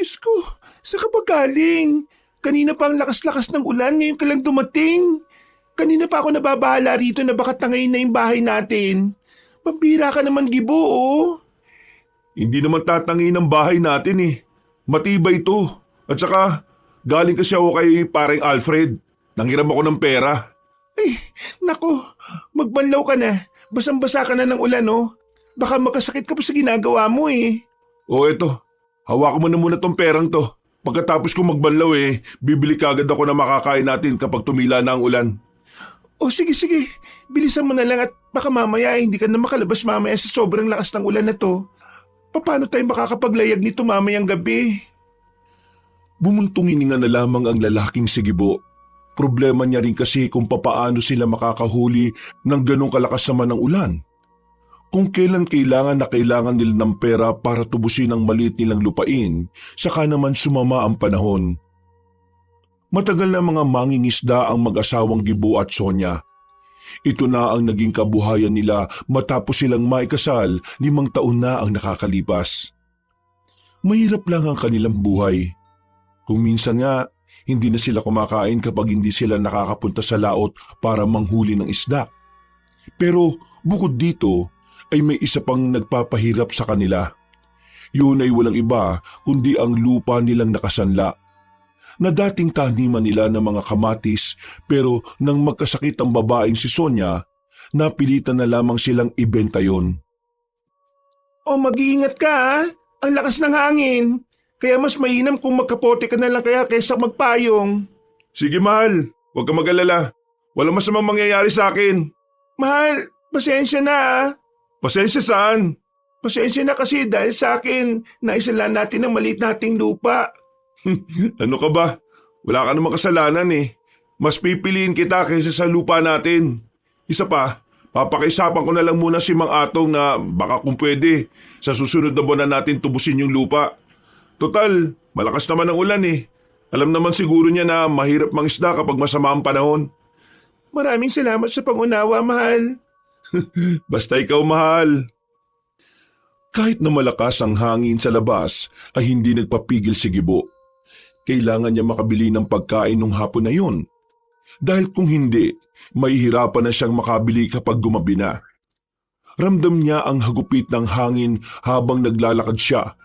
Diyos ko, saan ka ba galing? Kanina pa ang lakas-lakas ng ulan, ngayon ka lang dumating. Kanina pa ako nababahala rito na baka tangayin na yung bahay natin. Pambira ka naman, Gibo, oh. Hindi naman tatangi ng bahay natin eh. Matibay ito. At saka, galing kasi ako kay paring Alfred. Nanghiram ako ng pera. Ay, nako, magbanlaw ka na. Basang-basa ka na ng ulan, oh. Baka makasakit ka pa sa ginagawa mo eh. O eto, hawakan mo na muna tong perang to. Pagkatapos ko magbanlaw bibili kagad ako na makakain natin kapag tumila na ang ulan. O sige, bilisan mo na lang at baka mamaya hindi ka na makalabas mamaya sa sobrang lakas ng ulan na to. Paano tayo makakapaglayag nito mamayang gabi? Bumuntong hininga na lamang ang lalaking si Gibo. Problema niya rin kasi kung papaano sila makakahuli ng ganong kalakas naman ng ulan. Kung kailan kailangan nila ng pera para tubusin ang maliit nilang lupain, saka naman sumama ang panahon. Matagal na mga mangingisda ang mag-asawang Gibo at Sonia. Ito na ang naging kabuhayan nila matapos silang maikasal, 5 taon na ang nakakalipas. Mahirap lang ang kanilang buhay. Kung minsan nga, hindi na sila kumakain kapag hindi sila nakakapunta sa laot para manghuli ng isda. Pero bukod dito, ay may isa pang nagpapahirap sa kanila. Yun ay walang iba kundi ang lupa nilang nakasanla. Na dating taniman nila ng mga kamatis pero nang magkasakit ang babaeng si Sonia, napilitan na lamang silang ibenta yon. O mag-iingat ka ha, ang lakas ng hangin. Kaya mas mainam kung magkapote ka na lang kaya kaysa magpayong. Sige mahal, huwag ka mag-alala. Walang masamang mangyayari sa akin. Mahal, pasensya na ha. Pasensya saan? Pasensya na kasi dahil sa akin, naisala natin ang maliit nating lupa. Ano ka ba? Wala ka namang kasalanan eh. Mas pipiliin kita kaysa sa lupa natin. Isa pa, papakaisapan ko na lang muna si Mang Atong na baka kung pwede, sa susunod na buwan na natin tubusin yung lupa. Total, malakas naman ang ulan eh. Alam naman siguro niya na mahirap mangisda kapag masama ang panahon. Maraming salamat sa pangunawa, mahal. Basta ikaw mahal. Kahit na malakas ang hangin sa labas ay hindi nagpapigil si Gibo. Kailangan niya makabili ng pagkain nung hapon na yun. Dahil kung hindi, mahihirapan na siyang makabili kapag gumabi na. Ramdam niya ang hagupit ng hangin habang naglalakad siya.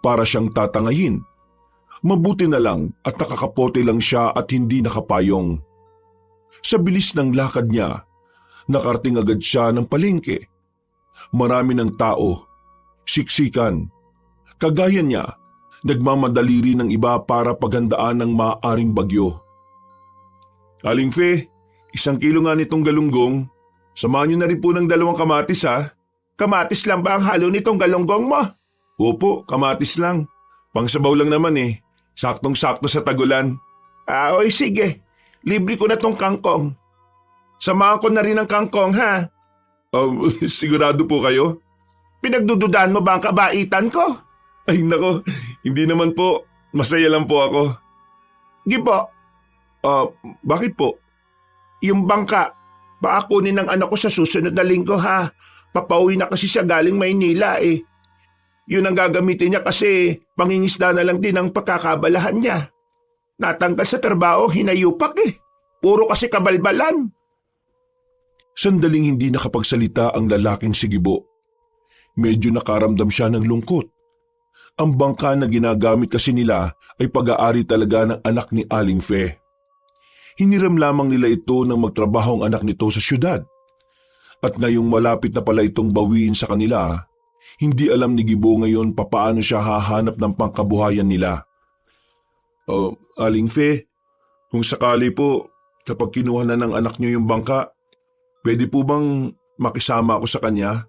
Para siyang tatangayin. Mabuti na lang at nakakapote lang siya at hindi nakapayong. Sa bilis ng lakad niya, nakarating agad siya ng palengke. Marami ng tao, siksikan. Kagaya niya, nagmamadali rin ng iba para paghandaan ng maaaring bagyo. Aling Fe, 1 kilo nga nitong galunggong. Samahan niyo na rin po ng 2 kamatis ha. Kamatis lang ba ang halo nitong galunggong mo? Opo, kamatis lang. Pangsabaw lang naman eh. Saktong-sakto sa tagulan. Oy sige, libre ko na tong kangkong. Samahan ko na rin ang kangkong ha. Sigurado po kayo? Pinagdududahan mo ba ang kabaitan ko? Ay nako, hindi naman po. Masaya lang po ako. Gibo, Bakit po? yung bangka, baka kunin ng anak ko sa susunod na linggo ha. Papauwi na kasi siya galing Maynila eh. Yun ang gagamitin niya kasi pangingisda na lang din ang pagkakabalahan niya. Natanggal sa trabaho, hinayupak eh. Puro kasi kabalbalan. Sandaling hindi nakapagsalita ang lalaking si Gibo. Medyo nakaramdam siya ng lungkot. Ang bangka na ginagamit kasi nila ay pag-aari talaga ng anak ni Aling Fe. Hiniram lamang nila ito nang magtrabaho ang anak nito sa syudad. At ngayong malapit na pala itong bawiin sa kanila, hindi alam ni Gibo ngayon papaano siya hahanap ng pangkabuhayan nila. Aling Fe, kung sakali po, kapag kinuha na ng anak niyo yung bangka, pwede po bang makisama ako sa kanya?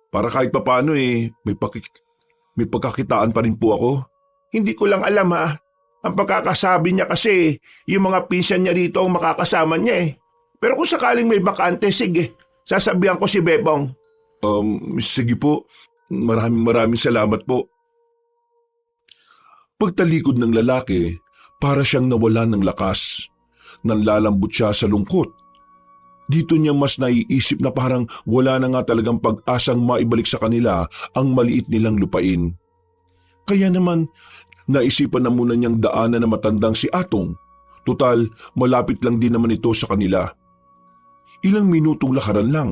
Para kahit papaano may pagkakitaan pa rin po ako. Hindi ko lang alam ha. Ang pagkakasabi niya kasi, yung mga pinsan niya rito ang makakasama niya eh. Pero kung sakaling may bakante, sige, sasabihan ko si Bebong. Sige po. Maraming salamat po. Pagtalikod ng lalaki, para siyang nawalan ng lakas. Nanlalambot siya sa lungkot. Dito niya mas naiisip na parang wala na nga talagang pag-asang maibalik sa kanila ang maliit nilang lupain. Kaya naman, Naisipan na muna niyang daanan na matandang si Atong. Tutal, malapit lang din naman ito sa kanila. Ilang minutong lakaran lang.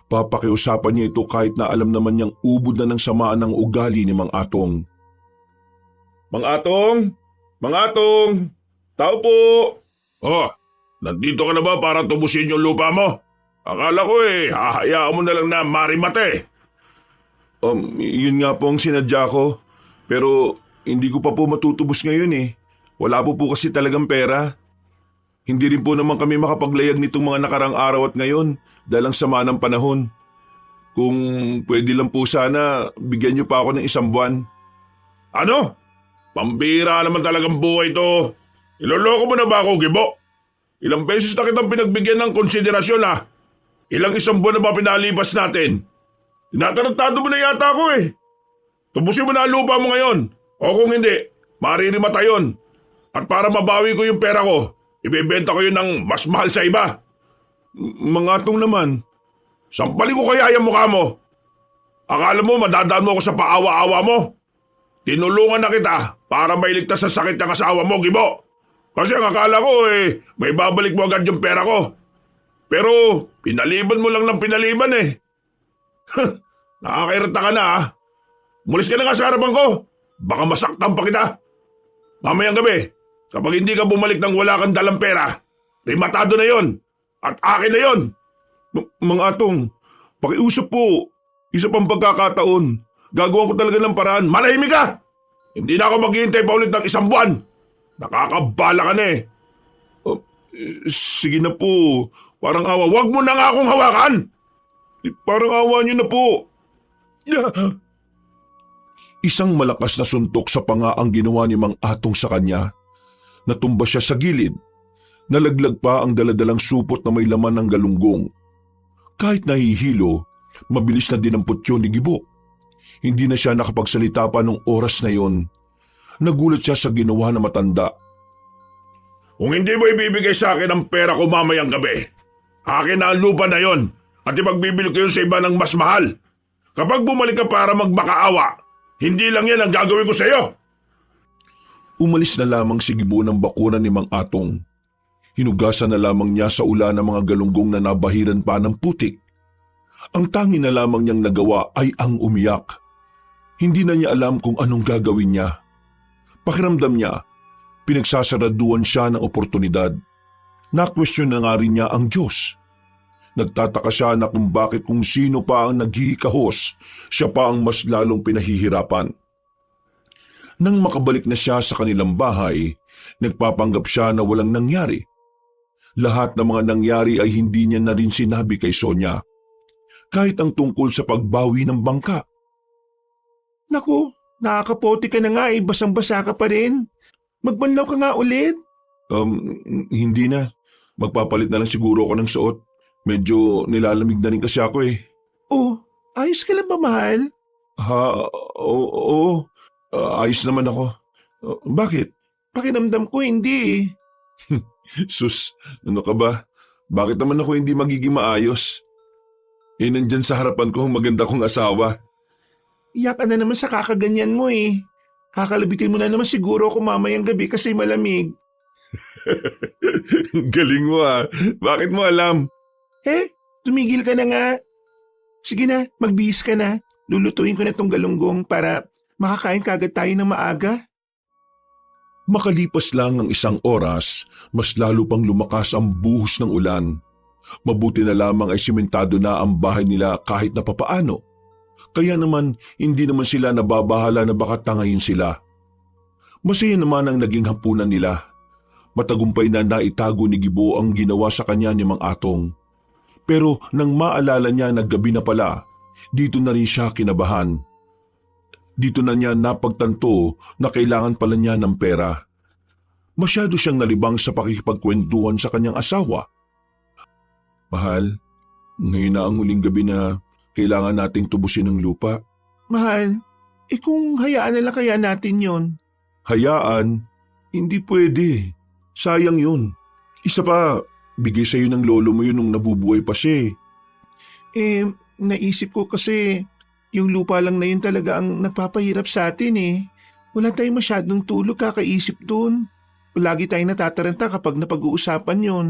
Papakiusapan niya ito kahit na alam naman niyang ubod na ng samaan ng ugali ni Mang Atong. Mang Atong! Mang Atong! Tao po! Oh, nandito ka na ba para tubusin yung lupa mo? Akala ko hahayaan mo na lang na marimate. Yun nga po ang sinadya ko. Pero hindi ko pa po matutubos ngayon eh. Wala po kasi talagang pera. Hindi rin po naman kami makapaglayag nitong mga nakarang araw at ngayon dahil ang sama ng panahon. Kung pwede lang po sana, bigyan niyo pa ako ng 1 buwan. Ano? Pambira naman talagang buhay to. Iloloko mo na ba ako, Gibo? Ilang beses na kitang pinagbigyan ng konsiderasyon ha? Ilang 1 buwan na ba pinalipas natin? Tinatarantado mo na yata ako eh. Tubusin mo na ang lupa mo ngayon. O kung hindi, maririmata yun. At para mabawi ko yung pera ko, ibebenta ko yun ng mas mahal sa iba. Mang Atong naman. Sampalin ko kaya yung mukha mo. Akala mo madadaan mo ako sa paawa-awa mo? Tinulungan na kita para mailigtas sa sakit ng asawa mo, Gibo. Kasi ang akala ko may babalik mo agad yung pera ko. Pero pinaliban mo lang ng pinaliban eh. Nakakairita ka na ha. Mulis ka na nga sa harapan ko. Baka masaktan pa kita. Mamayang gabi, kapag hindi ka bumalik ng wala kang dalang pera, rimatado na yon. At akin na yon. Mang Atong, pakiusap po. Isa pang pagkakataon. Gagawa ko talaga ng paraan. Manahimik ka! Hindi na ako maghihintay pa ulit ng 1 buwan. Nakakabala ka na eh. Sige na po. Parang awa. Huwag mo na nga akong hawakan! Parang awa niyo na po. Isang malakas na suntok sa panga ang ginawa ni Mang Atong sa kanya. Natumba siya sa gilid. Nalaglag pa ang daladalang supot na may laman ng galunggong. Kahit nahihilo, mabilis na dinampot yun ni Gibo. Hindi na siya nakapagsalita pa nung oras na yon. Nagulat siya sa ginawa na matanda. Kung hindi mo ibibigay sa akin ang pera ko mamayang gabi, akin na ang lupa na yon at ipagbibili ko yun sa iba ng mas mahal. Kapag bumalik ka para magmakaawa, hindi lang yan ang gagawin ko sa iyo. Umalis na lamang si Gibo ng bakuran ni Mang Atong. Hinugasan na lamang niya sa ulan ng mga galunggong na nabahiran pa ng putik. Ang tangi na lamang niyang nagawa ay ang umiyak. Hindi na niya alam kung anong gagawin niya. Pakiramdam niya, pinagsasaraduan siya ng oportunidad. Na-question na nga rin niya ang Diyos. Nagtataka siya na kung bakit kung sino pa ang naghihikahos, siya pa ang mas lalong pinahihirapan. Nang makabalik na siya sa kanilang bahay, nagpapanggap siya na walang nangyari. Lahat ng mga nangyari ay hindi niya na rin sinabi kay Sonia. Kahit ang tungkol sa pagbawi ng bangka. Naku, nakakapote ka na nga basang-basa ka pa rin. Magbanlaw ka nga ulit. Hindi na. Magpapalit na lang siguro ako ng suot. Medyo nilalamig na rin kasi ako eh. Oh, ayos ka lang ba, mahal? Oo. Ayos naman ako. Bakit? Pakiramdam ko hindi eh. Sus, ano ka ba? Bakit naman ako hindi magiging maayos? Nandyan sa harapan ko ang maganda kong asawa. Iyak ka na naman sa kakaganyan mo eh. Kakalabitin mo na naman siguro ako mamayang gabi kasi malamig. Galing mo ah. Bakit mo alam? Tumigil ka na nga. Sige na, magbihis ka na. Lulutuin ko na tong galunggong para makakain kagad tayo ng maaga. Makalipas lang ang 1 oras, mas lalo pang lumakas ang buhos ng ulan. Mabuti na lamang ay simentado na ang bahay nila kahit na papaano. Kaya naman hindi naman sila nababahala na baka tangayin sila. Masaya naman ang naging hapunan nila. Matagumpay na naitago ni Gibo ang ginawa sa kanya ni Mang Atong. Pero nang maalala niya na gabi na pala, dito na rin siya kinabahan. Dito na niya napagtanto na kailangan pala niya ng pera. Masyado siyang nalibang sa pakikipagkwentuhan sa kanyang asawa. Mahal, ngayon na ang huling gabi na kailangan nating tubusin ang lupa. Mahal, kung hayaan na lang kaya natin yon? Hayaan? Hindi pwede. Sayang yun. Isa pa, bigay sa'yo ng lolo mo yun nung nabubuhay pa siya. Naisip ko kasi yung lupa lang na yun talaga ang nagpapahirap sa atin eh. Wala tayong masyadong tulog kakaisip dun. Palagi tayong natataranta kapag napag-uusapan yon.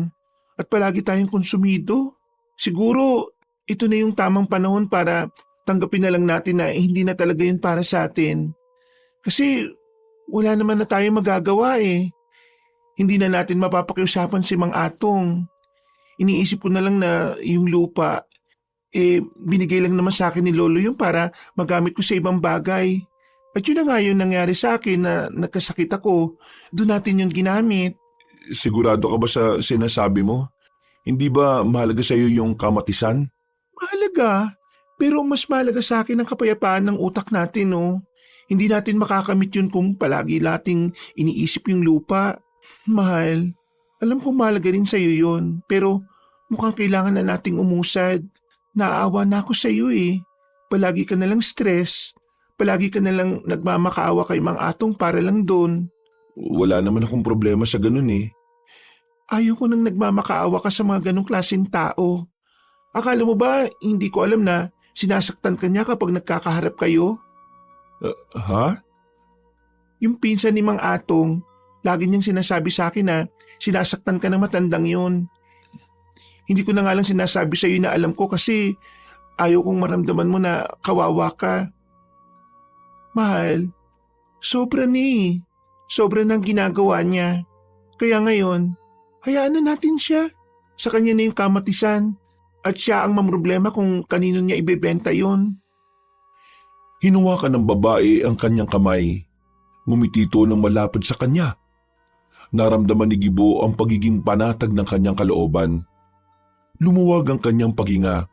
At palagi tayong konsumido. Siguro, ito na yung tamang panahon para tanggapin na lang natin na hindi na talaga yun para sa atin. Kasi wala naman na tayong magagawa eh. Hindi na natin mapapakiusapan si Mang Atong. Iniisip ko na lang na yung lupa, binigay lang naman sa akin ni Lolo yung para magamit ko sa ibang bagay. At yun na nga yung nangyari sa akin na nagkasakit ako. Doon natin yun ginamit. Sigurado ka ba sa sinasabi mo? Hindi ba mahalaga sa iyo yung kamatisan? Mahalaga. Pero mas mahalaga sa akin ang kapayapaan ng utak natin, no? Hindi natin makakamit yun kung palagi nating iniisip yung lupa. Mahal, alam kong mahalaga rin sa'yo yun. Pero mukhang kailangan na nating umusad. Naaawa na ako sa'yo eh. Palagi ka na lang stress. Palagi ka na lang nagmamakaawa kay Mang Atong para lang doon. Wala naman akong problema sa ganun eh. Ayaw ko nang nagmamakaawa ka sa mga ganong klaseng tao. Akala mo ba hindi ko alam na sinasaktan ka niya kapag nagkakaharap kayo? Ha? Yung pinsan ni Mang Atong, lagi niyang sinasabi sa akin na sinasaktan ka ng matandang yun. Hindi ko na nga lang sinasabi sa iyo na alam ko kasi ayaw kong maramdaman mo na kawawa ka. Mahal, sobra ni. Sobra nang ginagawa niya. Kaya ngayon, hayaan na natin siya. Sa kanya na yung kamatisan. At siya ang mamroblema kung kanino niya ibebenta yon. Hinuwakan ng babae ang kanyang kamay. Ngumiti ito ng malapad sa kanya. Naramdaman ni Gibo ang pagiging panatag ng kanyang kalooban. Lumuwag ang kanyang paghinga.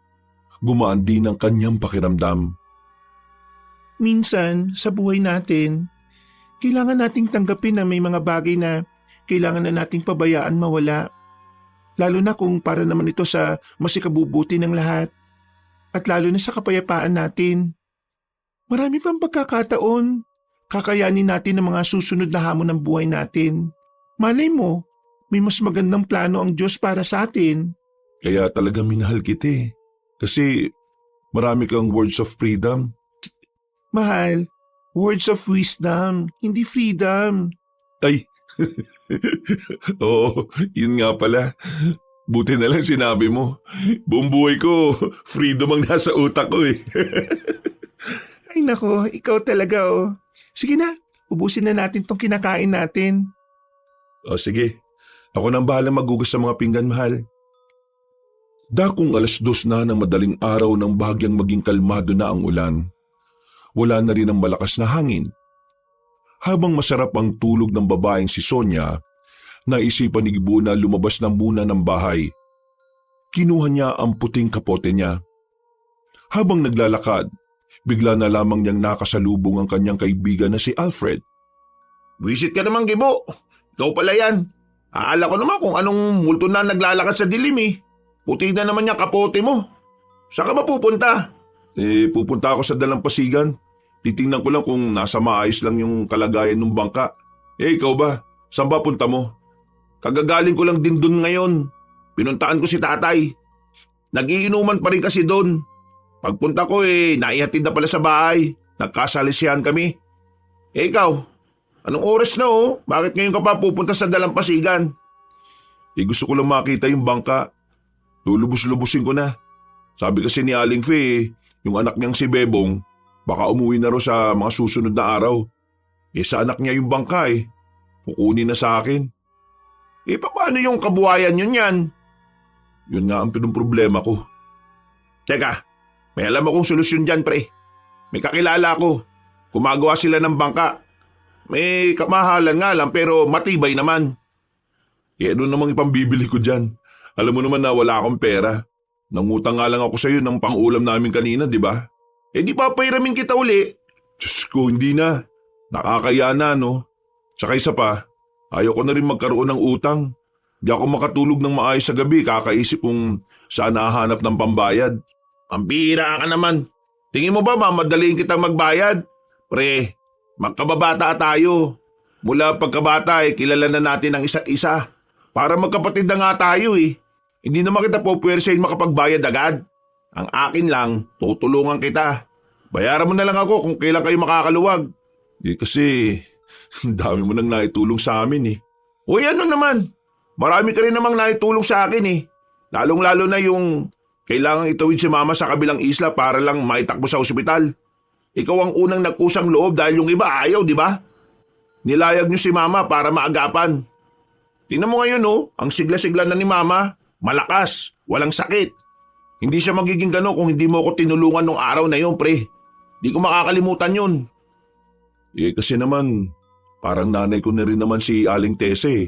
Gumaan din ang kanyang pakiramdam. Minsan, sa buhay natin, kailangan nating tanggapin na may mga bagay na kailangan na nating pabayaan mawala. Lalo na kung para naman ito sa masikabubuti ng lahat. At lalo na sa kapayapaan natin. Marami pang pagkakataon. Kakayanin natin ang mga susunod na hamon ng buhay natin. Malay mo, may mas magandang plano ang Diyos para sa atin. Kaya talaga minahal kita eh. Kasi marami kang words of freedom. Mahal, words of wisdom, hindi freedom. Ay, oo, yun nga pala. Buti na lang sinabi mo. Buong buhay ko, freedom ang nasa utak ko eh. Ay nako, ikaw talaga oh. Sige na, ubusin na natin tong kinakain natin. O sige, ako nang bahalang magugas sa mga pinggan, mahal. Dakong 2:00 na ng madaling araw nang bahagyang maging kalmado na ang ulan. Wala na rin ang malakas na hangin. Habang masarap ang tulog ng babaeng si Sonia, naisipan ni Gibo na lumabas na muna ng bahay. Kinuha niya ang puting kapote niya. Habang naglalakad, bigla na lamang niyang nakasalubong ang kanyang kaibigan na si Alfred. Buisit ka naman, Gibo. Ikaw pala yan. Aala ko naman kung anong multo na naglalakad sa dilim eh. Puti na naman yung kapote mo. Saan ka ba pupunta? Pupunta ako sa dalampasigan. Titingnan ko lang kung nasa maayos lang yung kalagayan ng bangka. Ikaw ba? Saan ba punta mo? Kagagaling ko lang din dun ngayon. Pinuntaan ko si tatay. Nagiinuman pa rin kasi dun. Pagpunta ko naihatid na pala sa bahay. Nagkasalisihan kami. Ikaw, anong oras na oh? Bakit ngayon ka pa pupunta sa dalampasigan? Gusto ko lang makita yung bangka. Lulubos-lubusin ko na. Sabi kasi ni Aling Fe, yung anak niyang si Bebong, baka umuwi na ro sa mga susunod na araw. Sa anak niya yung bangka kukunin na sa akin. Paano yung kabuhayan yun yan? Yun nga ang problema ko. Teka, may alam akong solusyon dyan pre. May kakilala ko. Gumagawa sila ng bangka. May kamahalan nga lang pero matibay naman. Ano namang ipambibili ko dyan? Alam mo naman na wala akong pera. Nangutang nga lang ako sa iyo ng pang-ulam namin kanina, di ba? Di papairamin kita uli. Diyos ko, hindi na. Nakakaya na, no? Tsaka isa pa, ayaw ko na rin magkaroon ng utang. Di ako makatulog ng maayos sa gabi, kakaisip kung saan nahanap ng pambayad. Pambira ka naman. Tingin mo ba mamadaliin kitang magbayad? Pre, magkababata tayo. Mula pagkabata kilala na natin ang isa't isa. Para magkapatid na nga tayo Hindi naman kita pupwersahin makapagbayad agad. Ang akin lang, tutulungan kita. Bayaran mo na lang ako kung kailan kayo makakaluwag. Kasi ang dami mo nang naitulong sa amin eh. Uy, ano naman? Marami ka rin namang naitulong sa akin eh. Lalong-lalo na yung kailangang itawid si mama sa kabilang isla para lang maitakbo sa ospital. Ikaw ang unang nagkusang loob dahil yung iba ayaw, di ba? Nilayag niyo si mama para maagapan. Tingnan mo ngayon ang sigla-sigla na ni mama. Malakas, walang sakit. Hindi siya magiging gano'n kung hindi mo ako tinulungan nung araw na yun, pre. Di ko makakalimutan yun. Kasi naman, parang nanay ko na rin naman si Aling Tese eh.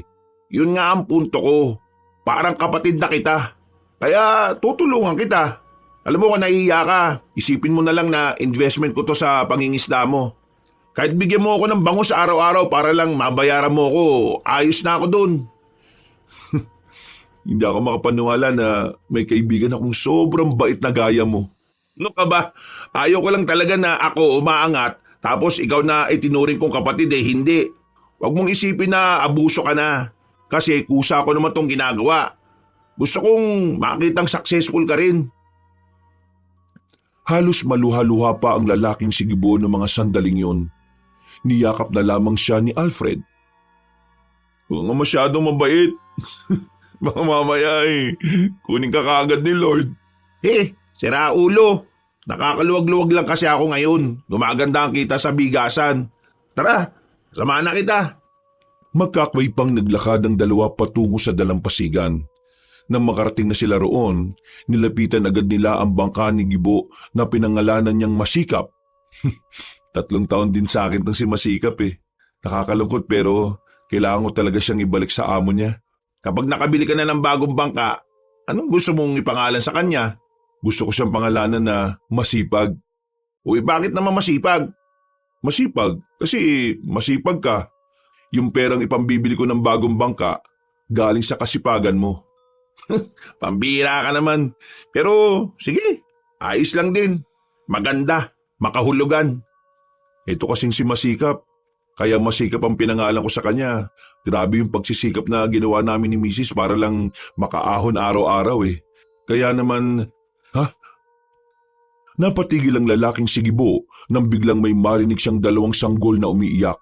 Yun nga ang punto ko. Parang kapatid na kita. Kaya tutulungan kita. Alam mo kung naiiya ka, isipin mo na lang na investment ko to sa pangingisda mo. Kahit bigyan mo ako ng bango sa araw-araw para lang mabayaran mo ako, ayos na ako dun. Hindi ako makapaniwala na may kaibigan akong sobrang bait na gaya mo. Ano ka ba? Ayaw ko lang talaga na ako umaangat tapos ikaw na itinuring kong kapatid hindi. Huwag mong isipin na abuso ka na. Kasi kusa ko naman tong ginagawa. Gusto kong makitang successful ka rin. Halos maluha-luha pa ang lalaking sigibo ng mga sandaling yon. Niyakap na lamang siya ni Alfred. Huwag nga masyadong mabait. Baka mamaya kunin ka kaagad ni Lord. Sira ulo. Nakakaluwag-luwag lang kasi ako ngayon. Gumaganda ang kita sa bigasan. Tara, samahan na kita. Magkakway pang naglakad ang dalawa patungo sa dalampasigan. Nang makarating na sila roon, nilapitan agad nila ang bangka ni Gibo na pinangalanan niyang Masikap. 3 taon din sa akin tong si Masikap eh. Nakakalungkot pero kailangan ko talaga siyang ibalik sa amo niya. Kapag nakabili ka na ng bagong bangka, anong gusto mong ipangalan sa kanya? Gusto ko siyang pangalanan na Masipag. Uy, bakit naman masipag? Masipag kasi masipag ka. Yung perang ipambibili ko ng bagong bangka, galing sa kasipagan mo. Pambira ka naman. Pero sige, ayos lang din. Maganda, makahulugan. Ito kasing si Masikap. Kaya Masikap ang pinangalan ko sa kanya. Grabe yung pagsisikap na ginawa namin ni Mrs. para lang makaahon araw-araw eh. Kaya naman, Napatigil ang lalaking sigibo nang biglang may marinig siyang 2 sanggol na umiiyak.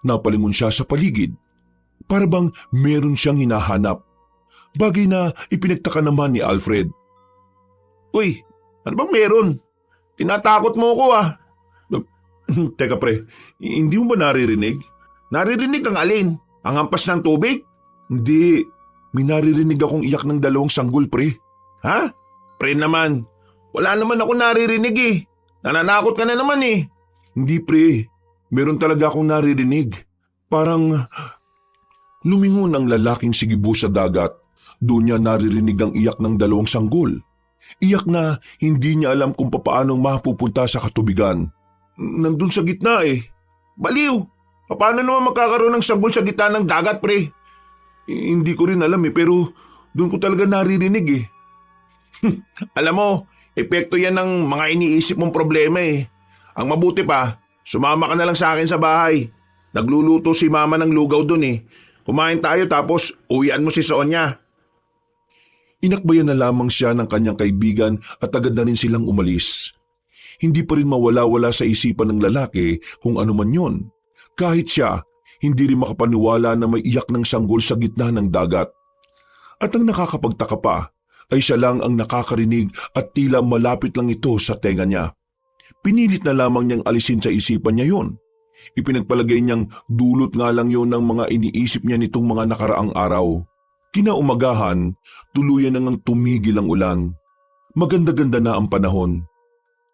Napalingon siya sa paligid. Para bang meron siyang hinahanap. Bagay na ipinagtaka naman ni Alfred. Uy, ano bang meron? Tinatakot mo ko Teka pre, hindi mo ba naririnig? Naririnig ang alin? Ang hampas ng tubig? Hindi, may naririnig akong iyak ng 2 sanggol pre. Ha? Pre naman, wala naman ako naririnig Nananakot ka na naman Hindi pre, meron talaga akong naririnig. Parang lumingon ang lalaking sigibo sa dagat. Doon niya naririnig ang iyak ng 2 sanggol. Iyak na hindi niya alam kung papaanong mapupunta sa katubigan. Nandun sa gitna Baliw! Paano naman magkakaroon ng sanggol sa gitna ng dagat, pre? Hindi ko rin alam pero doon ko talaga naririnig Alam mo, epekto yan ng mga iniisip mong problema Ang mabuti pa, sumama ka na lang sa akin sa bahay. Nagluluto si mama ng lugaw dun Kumain tayo tapos uwian mo si Sonia. Inakbayan na lamang siya ng kanyang kaibigan at agad na rin silang umalis. Hindi pa rin mawala-wala sa isipan ng lalaki kung ano man yon. Kahit siya, hindi rin makapaniwala na may iyak ng sanggol sa gitna ng dagat. At ang nakakapagtaka pa, ay siya lang ang nakakarinig at tila malapit lang ito sa tenga niya. Pinilit na lamang niyang alisin sa isipan niya yon. Ipinagpalagay niyang dulot nga lang yon ng mga iniisip niya nitong mga nakaraang araw. Kinaumagahan, tuluyan na ngang tumigil ang ulan. Maganda-ganda na ang panahon.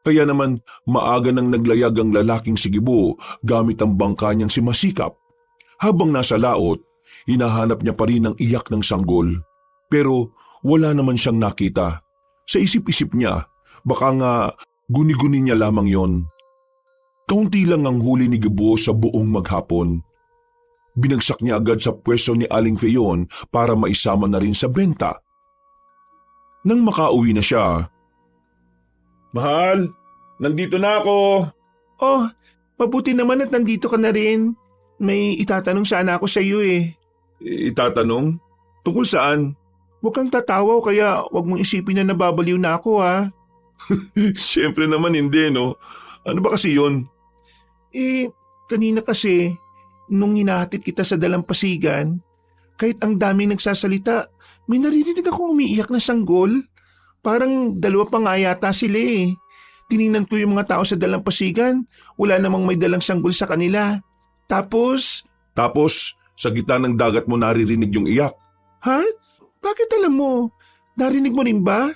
Kaya naman maaga nang naglayag ang lalaking sigibo gamit ang bangka niyang si Masikap. Habang nasa laot, hinahanap niya pa rin ang iyak ng sanggol. Pero wala naman siyang nakita. Sa isip-isip niya, baka nga guni-guni niya lamang yon. Kaunti lang ang huli ni Gibo sa buong maghapon. Binagsak niya agad sa pwesto ni Aling Feyon para maisama na rin sa benta. Nang makauwi na siya, Mahal, nandito na ako. Oh, mabuti naman at nandito ka na rin. May itatanong sana ako sa iyo Itatanong? Tungkol saan? Huwag kang tatawa kaya huwag mong isipin na nababaliw na ako Siyempre naman hindi, no? Ano ba kasi yun? Kanina kasi, nung hinahatid kita sa dalampasigan, kahit ang dami nagsasalita, may naririnig akong umiiyak na sanggol. Parang dalawa pa nga yata sila eh. Tiningnan ko yung mga tao sa dalampasigan, wala namang may dalang sanggol sa kanila. Tapos, Tapos, sa gitna ng dagat mo naririnig yung iyak. ha? Bakit alam mo? Narinig mo rin ba?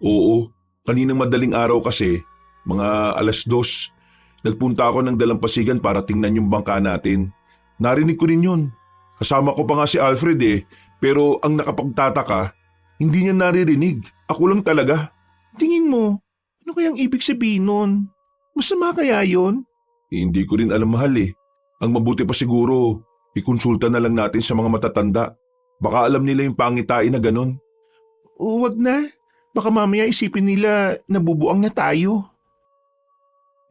Oo, kaninang madaling araw kasi, mga 2:00, nagpunta ako ng dalampasigan para tingnan yung bangka natin. Narinig ko rin yun. Kasama ko pa nga si Alfred pero ang nakapagtataka, hindi niya naririnig. Ako lang talaga. Tingin mo, ano kayang ibig sabihin nun? Masama kaya yon? Hindi ko rin alam mahal Ang mabuti pa siguro, ikonsulta na lang natin sa mga matatanda. Baka alam nila yung pangitain na ganon. Huwag na. Baka mamaya isipin nila nabubuang na tayo.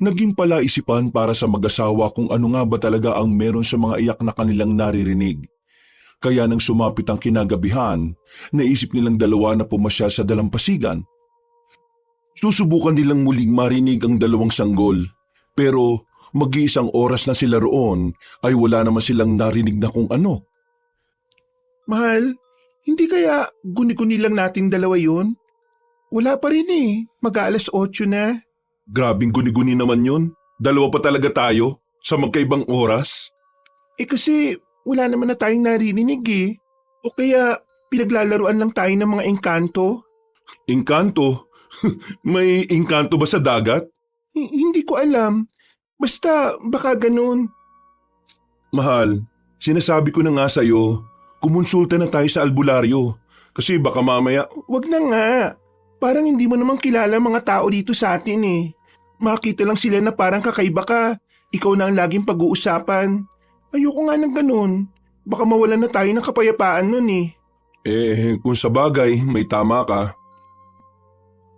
Naging palaisipan para sa mag-asawa kung ano nga ba talaga ang meron sa mga iyak na kanilang naririnig. Kaya nang sumapit ang kinagabihan, naisip nilang dalawa na pumasya sa dalampasigan. Susubukan nilang muling marinig ang dalawang sanggol, pero mag-iisang oras na sila roon ay wala naman silang narinig na kung ano. Mahal, hindi kaya guni-guni lang nating dalawa yun? Wala pa rin mag-aalas 8 na. Grabing guni-guni naman yun. Dalawa pa talaga tayo sa magkaibang oras. Kasi wala naman na tayong narinig O kaya pinaglalaruan lang tayo ng mga engkanto? Engkanto? May engkanto ba sa dagat? Hindi ko alam. Basta baka ganun. Mahal, sinasabi ko na nga sa'yo, kumonsulta na tayo sa albularyo. Kasi baka mamaya... Wag na nga. Parang hindi mo naman kilala mga tao dito sa atin Makita lang sila na parang kakaiba ka. Ikaw na ang laging pag-uusapan. Ayoko nga ng ganun. Baka mawalan na tayo ng kapayapaan nun Kung sa bagay, may tama ka.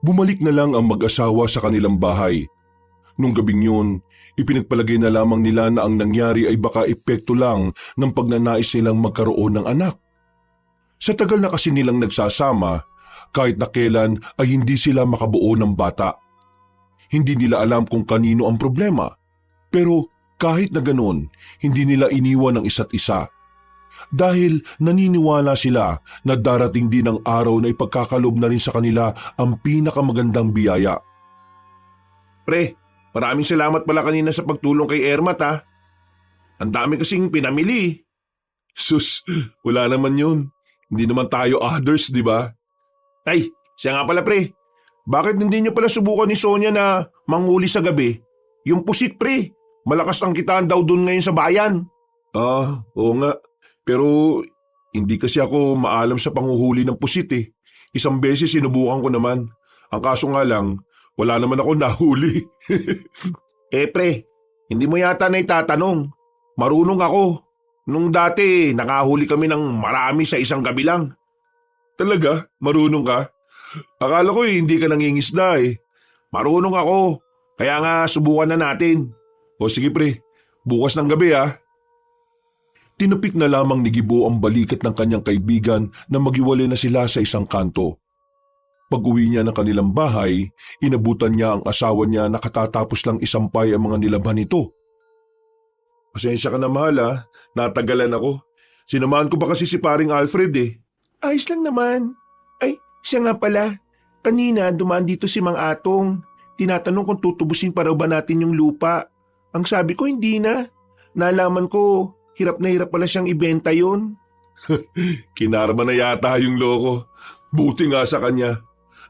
Bumalik na lang ang mag-asawa sa kanilang bahay. Nung gabing yun, ipinagpalagay na lamang nila na ang nangyari ay baka epekto lang ng pagnanais nilang magkaroon ng anak. Sa tagal na kasi nilang nagsasama, kahit na kailan ay hindi sila makabuo ng bata. Hindi nila alam kung kanino ang problema, pero kahit na ganon, hindi nila iniwan ang isa't isa. Dahil naniniwala sila na darating din ang araw na ipagkakalob na rin sa kanila ang pinakamagandang biyaya. Pre, maraming salamat pala kanina sa pagtulong kay Ermat Ang dami kasing pinamili. Sus, wala naman yun. Hindi naman tayo others, di ba? Ay, siya nga pala pre. Bakit hindi niyo pala subukan ni Sonia na manghuli sa gabi? Yung pusit pre, malakas ang kitaan daw dun ngayon sa bayan. Oo nga. Pero hindi kasi ako maalam sa panghuhuli ng pusit Isang beses sinubukan ko naman. Ang kaso nga lang, wala naman ako nahuli. Pre, hindi mo yata na itatanong. Marunong ako. Nung dati, nakahuli kami ng marami sa isang gabi lang. Talaga? Marunong ka? Akala ko hindi ka nangingisda Marunong ako. Kaya nga subukan na natin. O sige pre, bukas ng gabi Tinapik na lamang ni Gibo ang balikat ng kanyang kaibigan na maghiwalay na sila sa isang kanto. Pag-uwi niya ng kanilang bahay, inabutan niya ang asawa niya na katatapos lang isampay ang mga nilaban nito. Pasensya ka na mahal natagalan ako. Sinamahan ko pa kasi si paring Alfred Ayos lang naman. Ay, siya nga pala. Kanina dumaan dito si Mang Atong. Tinatanong kung tutubusin pa raw ba natin yung lupa. Ang sabi ko hindi na. Nalaman ko, hirap na hirap pala siyang ibenta yon. Kinarma na yata yung loko. Buti nga sa kanya.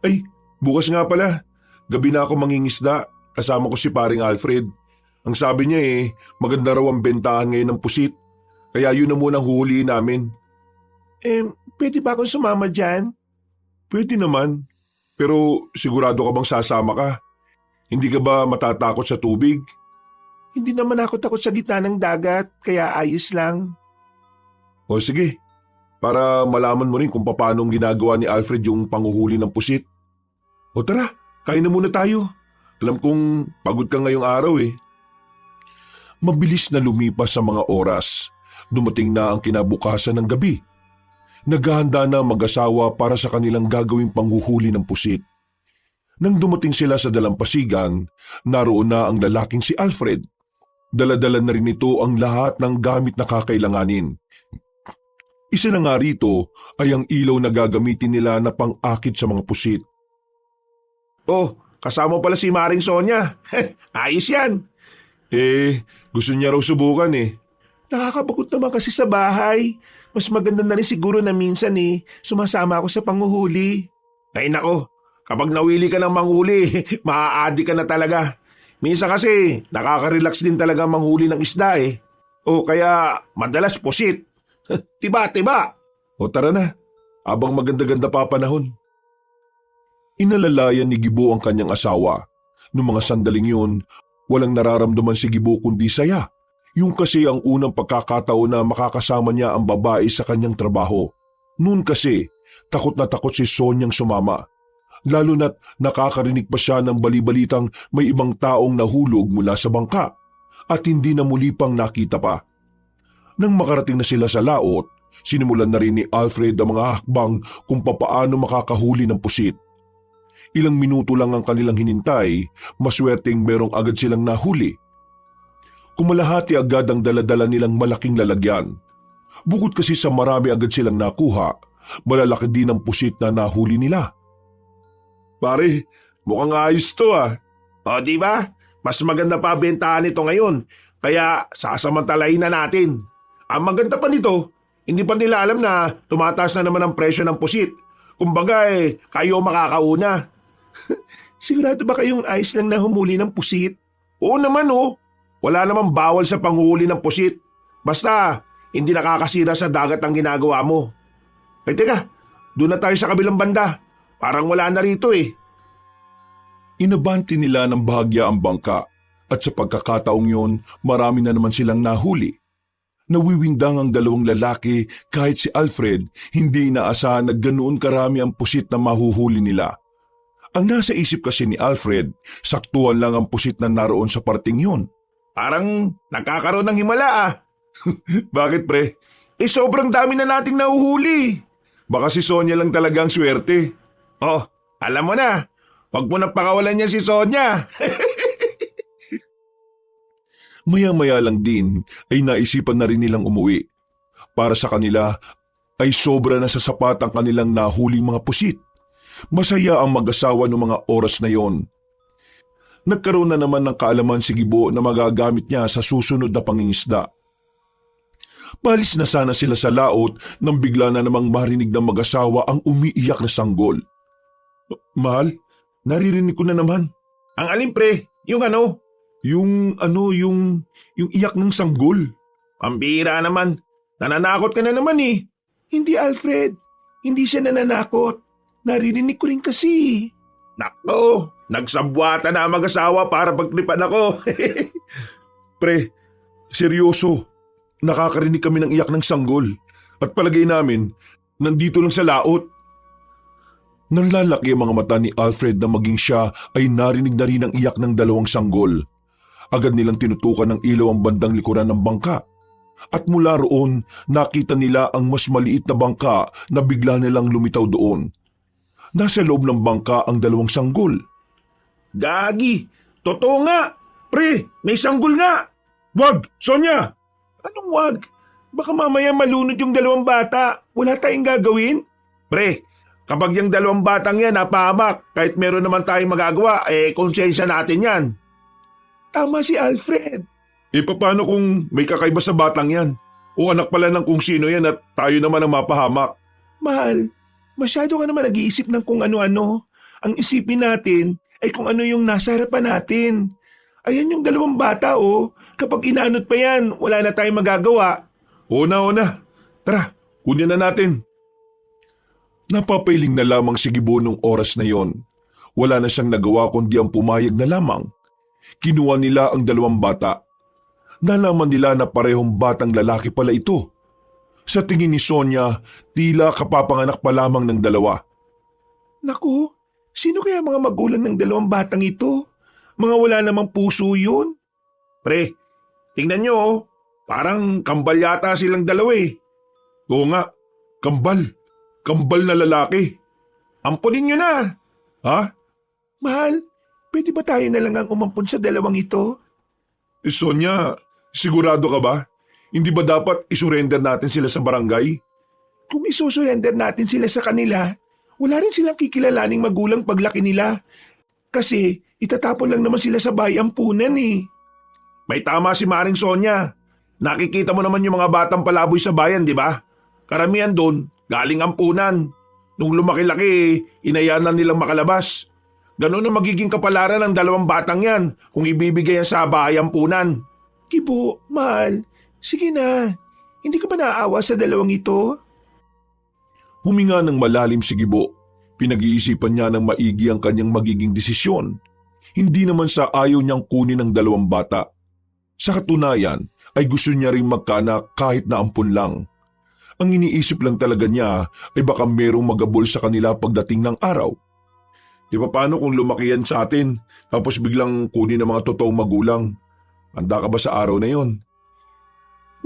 Ay, bukas nga pala. Gabi na ako mangingisda. Kasama ko si paring Alfred. Ang sabi niya maganda raw ang bentahan ngayon ng pusit. Kaya yun na munang huhulihin namin. Pwede ba akong sumama dyan? Pwede naman. Pero sigurado ka bang sasama ka? Hindi ka ba matatakot sa tubig? Hindi naman ako takot sa gitna ng dagat, kaya ayos lang. O sige, para malaman mo rin kung paano ginagawa ni Alfred yung panguhuli ng pusit. O tara, kain na muna tayo. Alam kong pagod ka ngayong araw Mabilis na lumipas sa mga oras. Dumating na ang kinabukasan ng gabi. Naghahanda na mag-asawa para sa kanilang gagawing panghuhuli ng pusit. Nang dumating sila sa dalampasigan, naroon na ang lalaking si Alfred. Dala-dala na rin ito ang lahat ng gamit na kakailanganin. Isa na nga rito ay ang ilaw na gagamitin nila na pang-akit sa mga pusit. Oh, kasama pala si Maring Sonya. Ayos yan. Gusto niya raw subukan eh. Nakakabakot naman kasi sa bahay. Mas maganda na rin siguro na minsan sumasama ako sa panguhuli. Ay nako, kapag nawili ka ng manghuli, maa-addict ka na talaga. Minsan kasi, nakaka-relax din talaga manghuli ng isda eh. O kaya, madalas pusit. Tiba. O tara na, abang maganda-ganda pa panahon. Inalalayan ni Gibo ang kanyang asawa. Noong mga sandaling yun, walang nararamdaman si Gibo kundi saya. Yung kasi ang unang pagkakataon na makakasama niya ang babae sa kanyang trabaho. Noon kasi, takot na takot si Sonyang sumama. Lalo na't nakakarinig pa siya ng balibalitang may ibang taong nahulog mula sa bangka at hindi na muli pang nakita pa. Nang makarating na sila sa laot, sinimulan na rin ni Alfred ang mga hakbang kung papaano makakahuli ng pusit. Ilang minuto lang ang kanilang hinintay, maswerteng merong agad silang nahuli. Kumalahati agad ang daladala nilang malaking lalagyan. Bukod kasi sa marami agad silang nakuha, malalaki din ang pusit na nahuli nila. Pare, mukhang ayos to ah. O diba? Mas maganda pa bentahan ito ngayon. Kaya sasamantalahin na natin. Ang maganda pa nito, hindi pa nila alam na tumataas na naman ang presyo ng pusit. Kumbaga kayo makakauna. Sigurado ba kayong ayos lang na humuli ng pusit? Oo naman oh. Wala namang bawal sa panghuli ng pusit. Basta, hindi nakakasira sa dagat ang ginagawa mo. Teka, doon na tayo sa kabilang banda. Parang wala na rito eh. Inabanti nila ng bahagya ang bangka at sa pagkakataong yon marami na naman silang nahuli. Nawiwindang ang dalawang lalaki kahit si Alfred hindi inaasahan na ganoon karami ang pusit na mahuhuli nila. Ang nasa isip kasi ni Alfred, saktuhan lang ang pusit na naroon sa parting yon. Parang nakakaroon ng himala ah. Bakit pre? Sobrang dami na nating nahuhuli. Baka si Sonya lang talaga ang swerte. Oh, alam mo na. Huwag mo nang pakawalan niya si Sonya. Maya-maya lang din ay naisipan na rin nilang umuwi. Para sa kanila ay sobra na sa sapat ang kanilang nahuling mga pusit. Masaya ang mag-asawa noong mga oras na yon. Nagkaroon na naman ng kaalaman si Gibo na magagamit niya sa susunod na pangingisda. Palis na sana sila sa laot nang bigla na namang marinig ng mag-asawa ang umiiyak na sanggol. Mahal, naririnig ko na naman. Ang alin pre? Yung ano? Yung iyak ng sanggol. Pambira naman. Nananakot ka na naman eh. Hindi Alfred, hindi siya nananakot. Naririnig ko rin kasi. Nako, nagsabwata na ang mag-asawa para pagtripan ako. Pre, seryoso. Nakakarinig kami ng iyak ng sanggol. At palagay namin, nandito lang sa laot. Nanlalaki ang mga mata ni Alfred na maging siya ay narinig na rin ang iyak ng dalawang sanggol. Agad nilang tinutukan ng ilaw ang bandang likuran ng bangka. At mula roon, nakita nila ang mas maliit na bangka na bigla nilang lumitaw doon. Nasa loob ng bangka ang dalawang sanggol. Gagi! Totoo nga! Pre, may sanggol nga! Wag, Sonya! Anong wag? Baka mamaya malunod yung dalawang bata. Wala tayong gagawin? Pre, kapag yung dalawang batang yan napahamak, kahit meron naman tayong magagawa, konsensya natin yan. Tama si Alfred. Paano kung may kakaiba sa batang yan? O anak pala ng kung sino yan at tayo naman ang mapahamak? Mahal, masyado ka naman nag-iisip ng kung ano-ano. Ang isipin natin ay kung ano yung nasa harapan natin. Ayan yung dalawang bata oh. Kapag inaanot pa yan, wala na tayong magagawa. Oo na. Tara, kunin na natin. Napapailing na lamang si Gibo nung oras na yon. Wala na siyang nagawa kundi ang pumayag na lamang. Kinuha nila ang dalawang bata. Nalaman nila na parehong batang lalaki pala ito. Sa tingin ni Sonya, tila kapapanganak pa lamang ng dalawa. Naku, sino kaya mga magulang ng dalawang batang ito? Mga wala namang puso yun. Pre, tingnan nyo oh. Parang kambal yata silang dalawa eh. Oo nga, kambal. Kambal na lalaki. Ampunin nyo na. Ha? Mahal, pwede ba tayo na lang ang umampun sa dalawang ito? Sonia, sigurado ka ba? Hindi ba dapat isurrender natin sila sa barangay? Kung isusurrender natin sila sa kanila, wala rin silang kikilalaning magulang paglaki nila. Kasi itatapon lang naman sila sa bayampunan eh. May tama si Maring Sonia. Nakikita mo naman yung mga batang palaboy sa bayan, di ba? Karamihan doon, galing ampunan. Nung lumaki-laki, inayanan nilang makalabas. Ganun ang magiging kapalaran ng 2 batang yan kung ibibigay yan sa bayampunan. Kibo, mahal. Sige na. Hindi ka ba naaawa sa 2 ito? Huminga ng malalim si Gibo. Pinag-iisipan niya ng maigi ang kanyang magiging desisyon. Hindi naman sa ayaw niyang kunin ang 2 bata. Sa katunayan ay gusto niya ring magkaanak kahit na ampun lang. Ang iniisip lang talaga niya ay baka merong magabol sa kanila pagdating ng araw. Di ba paano kung lumaki yan sa atin tapos biglang kunin ng mga totoong magulang? Handa ka ba sa araw na yon?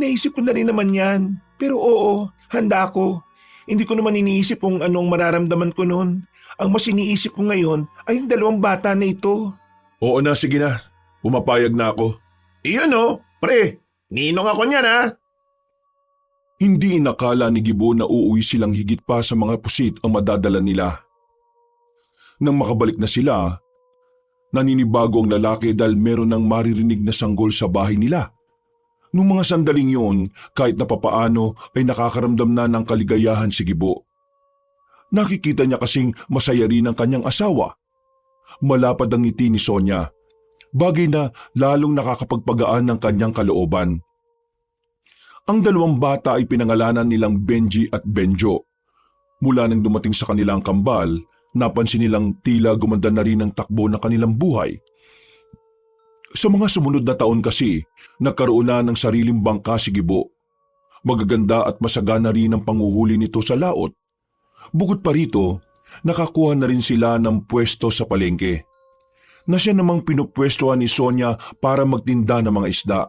Naisip ko na rin naman yan. Pero oo, handa ako. Hindi ko naman iniisip kung anong mararamdaman ko noon. Ang mas iniisip ko ngayon ay yung 2 bata na ito. Oo na, sige na. Pumapayag na ako. Iyon o, pre. Ninong ako niyan ha. Hindi inakala ni Gibo na uuwi silang higit pa sa mga pusit ang madadala nila. Nang makabalik na sila, naninibago ang lalaki dahil meron ng maririnig na sanggol sa bahay nila. Nung mga sandaling yun, kahit na papaano ay nakakaramdam na ng kaligayahan si Gibo. Nakikita niya kasing masaya rin ang kanyang asawa. Malapad ang ngiti ni Sonia, bagay na lalong nakakapagpagaan ng kanyang kalooban. Ang 2 bata ay pinangalanan nilang Benji at Benjo. Mula nang dumating sa kanilang kambal, napansin nilang tila gumanda na rin ang takbo ng kanilang buhay. Sa mga sumunod na taon kasi, nagkaroon na ng sariling bangka si Gibo. Magaganda at masagana rin ang panguhuli nito sa laot. Bukod pa rito, nakakuha na rin sila ng pwesto sa palengke, na siya namang pinupwestuhan ni Sonia para magtinda ng mga isda.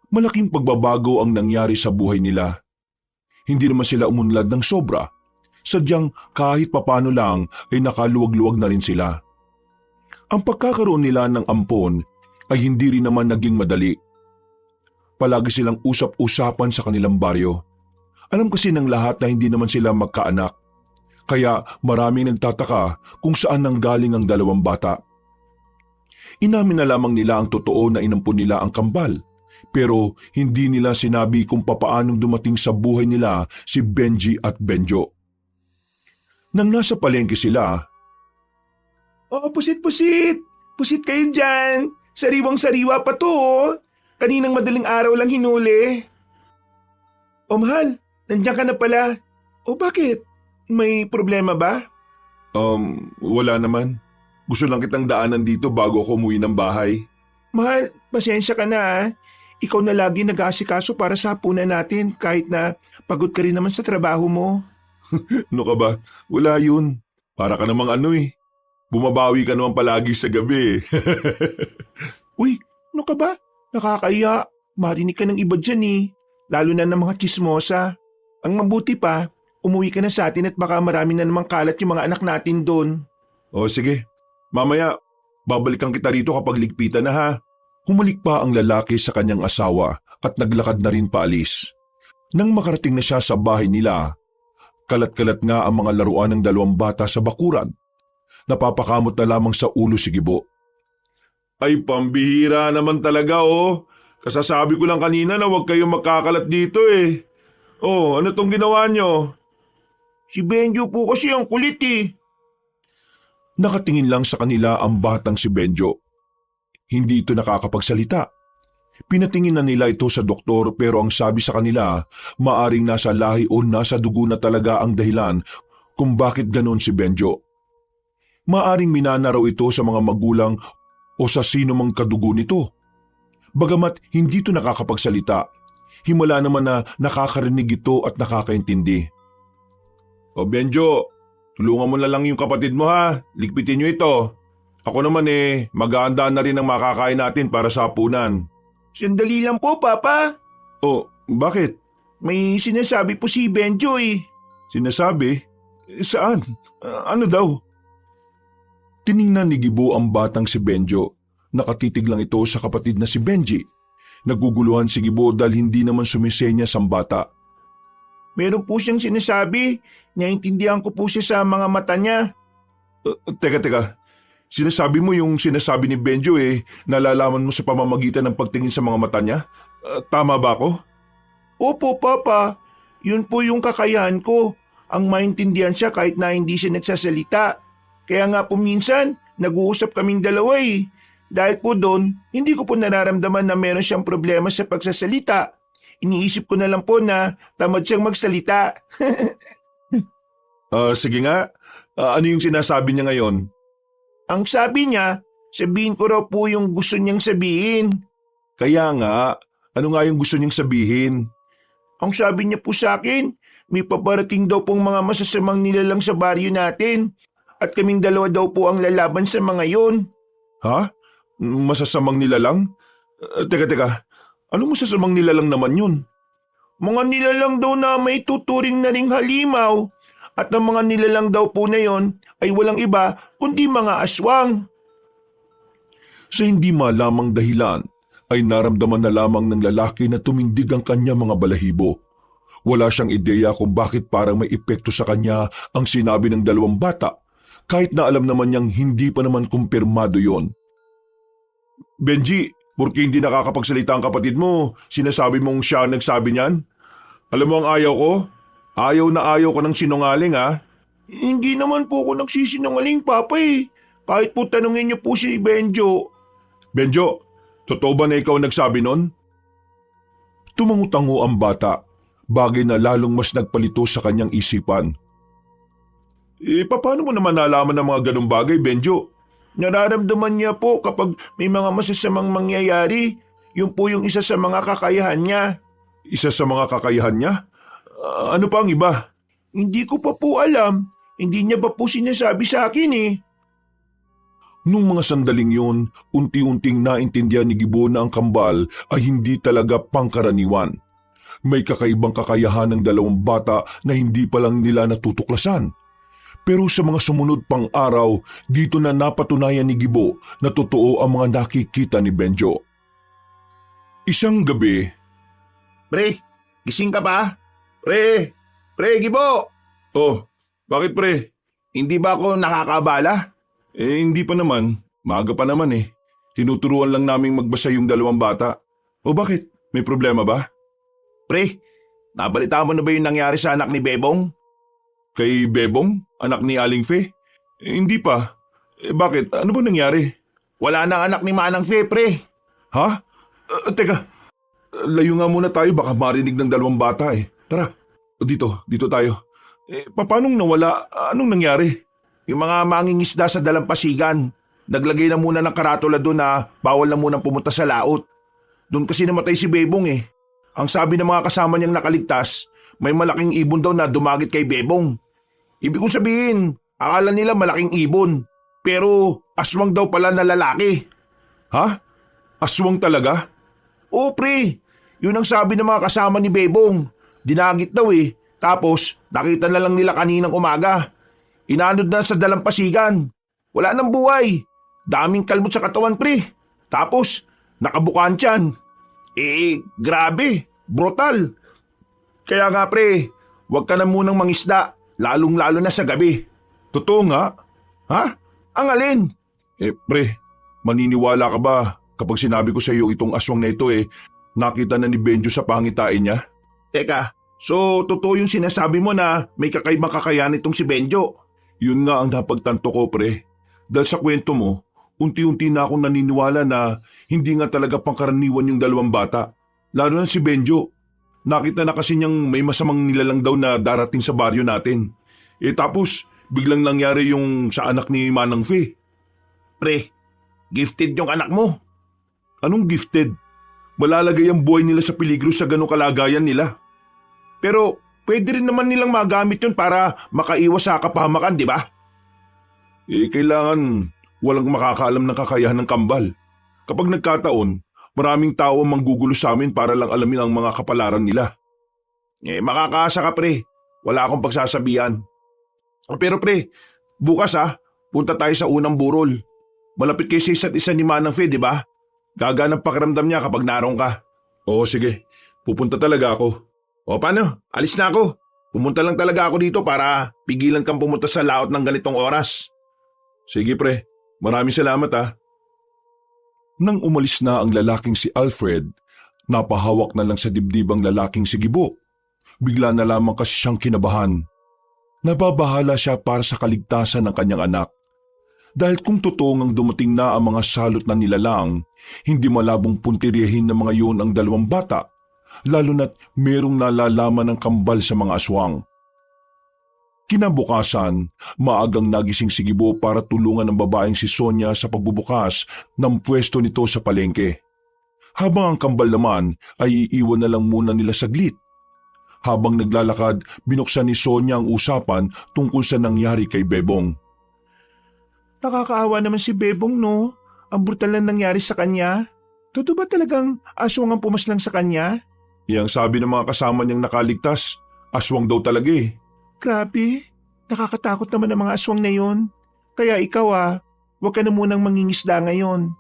Malaking pagbabago ang nangyari sa buhay nila. Hindi naman sila umunlad ng sobra, sadyang kahit papano lang ay nakaluwag-luwag na rin sila. Ang pagkakaroon nila ng ampon ay hindi rin naman naging madali. Palagi silang usap-usapan sa kanilang baryo. Alam kasi ng lahat na hindi naman sila magkaanak. Kaya maraming nagtataka kung saan nanggaling ang 2 bata. Inamin na lamang nila ang totoo na inampun nila ang kambal. Pero hindi nila sinabi kung papaanong dumating sa buhay nila si Benji at Benjo. Nang nasa palengke sila, Oo, pusit-pusit. Pusit kayo dyan. Sariwang-sariwa pa to oh. Kaninang madaling araw lang hinuli. O mahal, nandiyan ka na pala. O bakit? May problema ba? Wala naman. Gusto lang kitang daanan dito bago ako umuwi ng bahay. Mahal, pasensya ka na ah. Ikaw na lagi nag-aasikaso para sa hapunan natin kahit na pagod ka rin naman sa trabaho mo. Ano ka ba? Wala yun. Para ka namang bumabawi ka naman palagi sa gabi. Uy, ano ka ba? Nakakaya. Marinig ka ng iba dyan eh. Lalo na ng mga tsismosa. Ang mabuti pa, umuwi ka na sa atin at baka marami na namang kalat yung mga anak natin doon. O sige, mamaya babalikan kita rito kapag ligpitan na ha. Humalik pa ang lalaki sa kanyang asawa at naglakad na rin paalis. Nang makarating na siya sa bahay nila, kalat-kalat nga ang mga laruan ng 2 bata sa bakuran. Napapakamot na lamang sa ulo si Gibo. Ay pambihira naman talaga oh. Kasasabi ko lang kanina na huwag kayong makakalat dito eh. Oh, ano tong ginawa nyo? Si Benjo po kasi ang kulit eh. Nakatingin lang sa kanila ang batang si Benjo. Hindi ito nakakapagsalita. Pinatingin na nila ito sa doktor pero ang sabi sa kanila, maaring nasa lahi o nasa dugo na talaga ang dahilan kung bakit ganon si Benjo. Maaring minana raw ito sa mga magulang o sa sino mang kadugo nito. Bagamat hindi ito nakakapagsalita, himala naman na nakakarinig ito at nakakaintindi. O Benjo, tulungan mo na lang yung kapatid mo ha, ligpitin nyo ito. Ako naman mag-aanda na rin ang makakain natin para sa hapunan. Sandali lang po, Papa. O, bakit? May sinasabi po si Benjo eh. Sinasabi? Saan? Ano daw? Tiningnan ni Gibo ang batang si Benjo Nakatitig lang ito sa kapatid na si Benji. Naguguluhan si Gibo dahil hindi naman sumisenyas ang bata. Meron po siyang sinasabi. Naintindihan ko po siya sa mga mata niya. Teka. Sinasabi mo yung sinasabi ni Benjo nalalaman mo sa pamamagitan ng pagtingin sa mga mata niya? Tama ba ako? Opo, Papa. Yun po yung kakayahan ko. Ang maintindihan siya kahit na hindi siya nagsasalita. Kaya nga po minsan, nag-uusap kaming dalawa eh. Dahil po doon, hindi ko po nararamdaman na meron siyang problema sa pagsasalita. Iniisip ko na lang po na tamad siyang magsalita. Sige nga. Ano yung sinasabi niya ngayon? Ang sabi niya, sabihin ko raw po yung gusto niyang sabihin. Kaya nga, ano nga yung gusto niyang sabihin? Ang sabi niya po sa akin, may paparating daw pong mga masasamang nilalang sa baryo natin. At kaming dalawa daw po ang lalaban sa mga yon. Ha? Masasamang nilalang? Teka. Anong masasamang nilalang naman yun? Mga nilalang daw na may tuturing na ring halimaw. At ang mga nilalang daw po na yon ay walang iba kundi mga aswang. Sa hindi malamang dahilan, ay naramdaman na lamang ng lalaki na tumindig ang kanya mga balahibo. Wala siyang ideya kung bakit parang may epekto sa kanya ang sinabi ng dalawang bata, kahit na alam naman niyang hindi pa naman kumpirmado yon. Benji, porke hindi nakakapagsalita ang kapatid mo, sinasabi mong siya ang nagsabi niyan? Alam mo ang ayaw ko? Ayaw ko ng sinungaling ha? Hindi naman po ako nagsisinungaling, Papa eh. Kahit po tanungin niyo po si Benjo. Benjo, totoo ba na ikaw nagsabi nun? Tumangutango ang bata, bagay na lalong mas nagpalito sa kanyang isipan. Paano mo naman nalaman ng mga ganong bagay, Benjo? Nararamdaman niya po kapag may mga masasamang mangyayari. Yun po yung isa sa mga kakayahan niya. Isa sa mga kakayahan niya? Ano pa ang iba? Hindi ko pa po alam. Hindi niya pa po sinasabi sa akin eh. Nung mga sandaling yun, unti-unting naintindihan ni Gibo na ang kambal ay hindi talaga pangkaraniwan. May kakaibang kakayahan ng dalawang bata na hindi pa lang nila natutuklasan. Pero sa mga sumunod pang araw, dito na napatunayan ni Gibo na totoo ang mga nakikita ni Benjo. Isang gabi, Pre, gising ka ba? Pre, Gibo! Oh, bakit pre? Hindi ba ako nakakabala? Hindi pa naman. Maaga pa naman eh. Tinuturuan lang naming magbasa yung dalawang bata. O bakit? May problema ba? Pre, nabalita mo na ba yung nangyari sa anak ni Bebong? Kay Bebong? Anak ni Aling Fe? Hindi pa. Bakit? Ano ba nangyari? Wala nang anak ni Manang Fe, pre. Ha? Teka. Layo nga muna tayo, baka marinig ng dalawang bata eh. Tara, dito tayo. Paanong nawala? Anong nangyari? Yung mga mangingisda sa dalampasigan, naglagay na muna ng karatula doon na bawal na munang pumunta sa laot. Doon kasi namatay si Bebong eh. Ang sabi ng mga kasama niyang nakaligtas, may malaking ibon daw na dumagit kay Bebong. Ibig kong sabihin, akala nila malaking ibon, pero aswang daw pala na lalaki. Ha? Aswang talaga? Oo pre, yun ang sabi ng mga kasama ni Bebong. Dinagit daw eh, tapos nakita na lang nila kaninang umaga. Inanod na sa dalampasigan. Wala nang buhay. Daming kalmot sa katawan pre. Tapos nakabukaan tiyan. Grabe, brutal. Kaya nga pre, huwag ka na munang mangisda, lalong-lalo na sa gabi. Totoo nga? Ha? Ang alin? Pre, maniniwala ka ba kapag sinabi ko sa iyo itong aswang na ito nakita na ni Benjo sa pangitain niya? Teka, so totoo yung sinasabi mo na may kakaibang kakayahan itong si Benjo? Yun nga ang napagtanto ko pre. Dahil sa kwento mo, unti-unti na akong naniniwala na hindi nga talaga pangkaraniwan yung dalawang bata. Lalo na si Benjo. Nakita na kasi niyang may masamang nilalang daw na darating sa baryo natin. Tapos, biglang nangyari yung sa anak ni Manang Fe. Pre, gifted yung anak mo. Anong gifted? Malalagay ang buhay nila sa peligro sa ganong kalagayan nila. Pero pwede rin naman nilang magamit yun para makaiwas sa kapahamakan, di ba? Kailangan walang makakaalam ng kakayahan ng kambal. Kapag nagkataon, maraming tao ang manggugulo sa amin para lang alamin ang mga kapalaran nila. Makakaasa ka pre. Wala akong pagsasabihan. Pero pre, bukas punta tayo sa unang burol. Malapit kayo sa isa't isa ni Manang Fe, di ba? Gagaan ang pakiramdam niya kapag naroon ka. Oo, sige. Pupunta talaga ako. O paano? Alis na ako. Pumunta lang talaga ako dito para pigilan kang pumunta sa laot ng ganitong oras. Sige pre, maraming salamat ah. Nang umalis na ang lalaking si Alfred, napahawak na lang sa dibdib ang lalaking si Gibo. Bigla na lamang kasi siyang kinabahan. Nababahala siya para sa kaligtasan ng kanyang anak. Dahil kung totoo ngang dumating na ang mga salot na nilalang, hindi malabong puntiryahin ng mga yun ang dalawang bata, lalo na't merong nalalaman ng kambal sa mga aswang. Kinabukasan, maagang nagising si Gibo para tulungan ang babaeng si Sonia sa pagbubukas ng pwesto nito sa palengke. Habang ang kambal naman ay iiwan na lang muna nila saglit. Habang naglalakad, binuksan ni Sonia ang usapan tungkol sa nangyari kay Bebong. Nakakaawa naman si Bebong, no? Ang brutal na nangyari sa kanya. Totoo ba talagang aswang ang pumaslang sa kanya? Yang sabi ng mga kasama niyang nakaligtas, aswang daw talaga eh. Grabe, nakakatakot naman ang mga aswang na yon. Kaya ikaw huwag ka na munang mangingisda ngayon.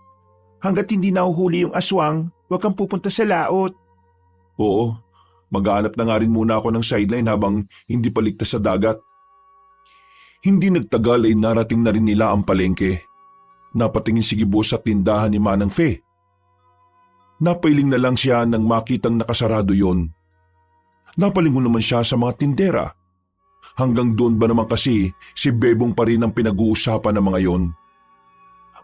Hanggat hindi nahuhuli yung aswang, huwag kang pupunta sa laot. Oo, maghahanap na nga rin muna ako ng sideline habang hindi paligtas sa dagat. Hindi nagtagal ay narating na rin nila ang palengke. Napatingin si Gibo sa tindahan ni Manang Fe. Napailing na lang siya nang makitang nakasarado yon. Napalingon naman siya sa mga tindera. Hanggang doon ba naman kasi si Bebong pa rin ang pinag-uusapan ng mga yon.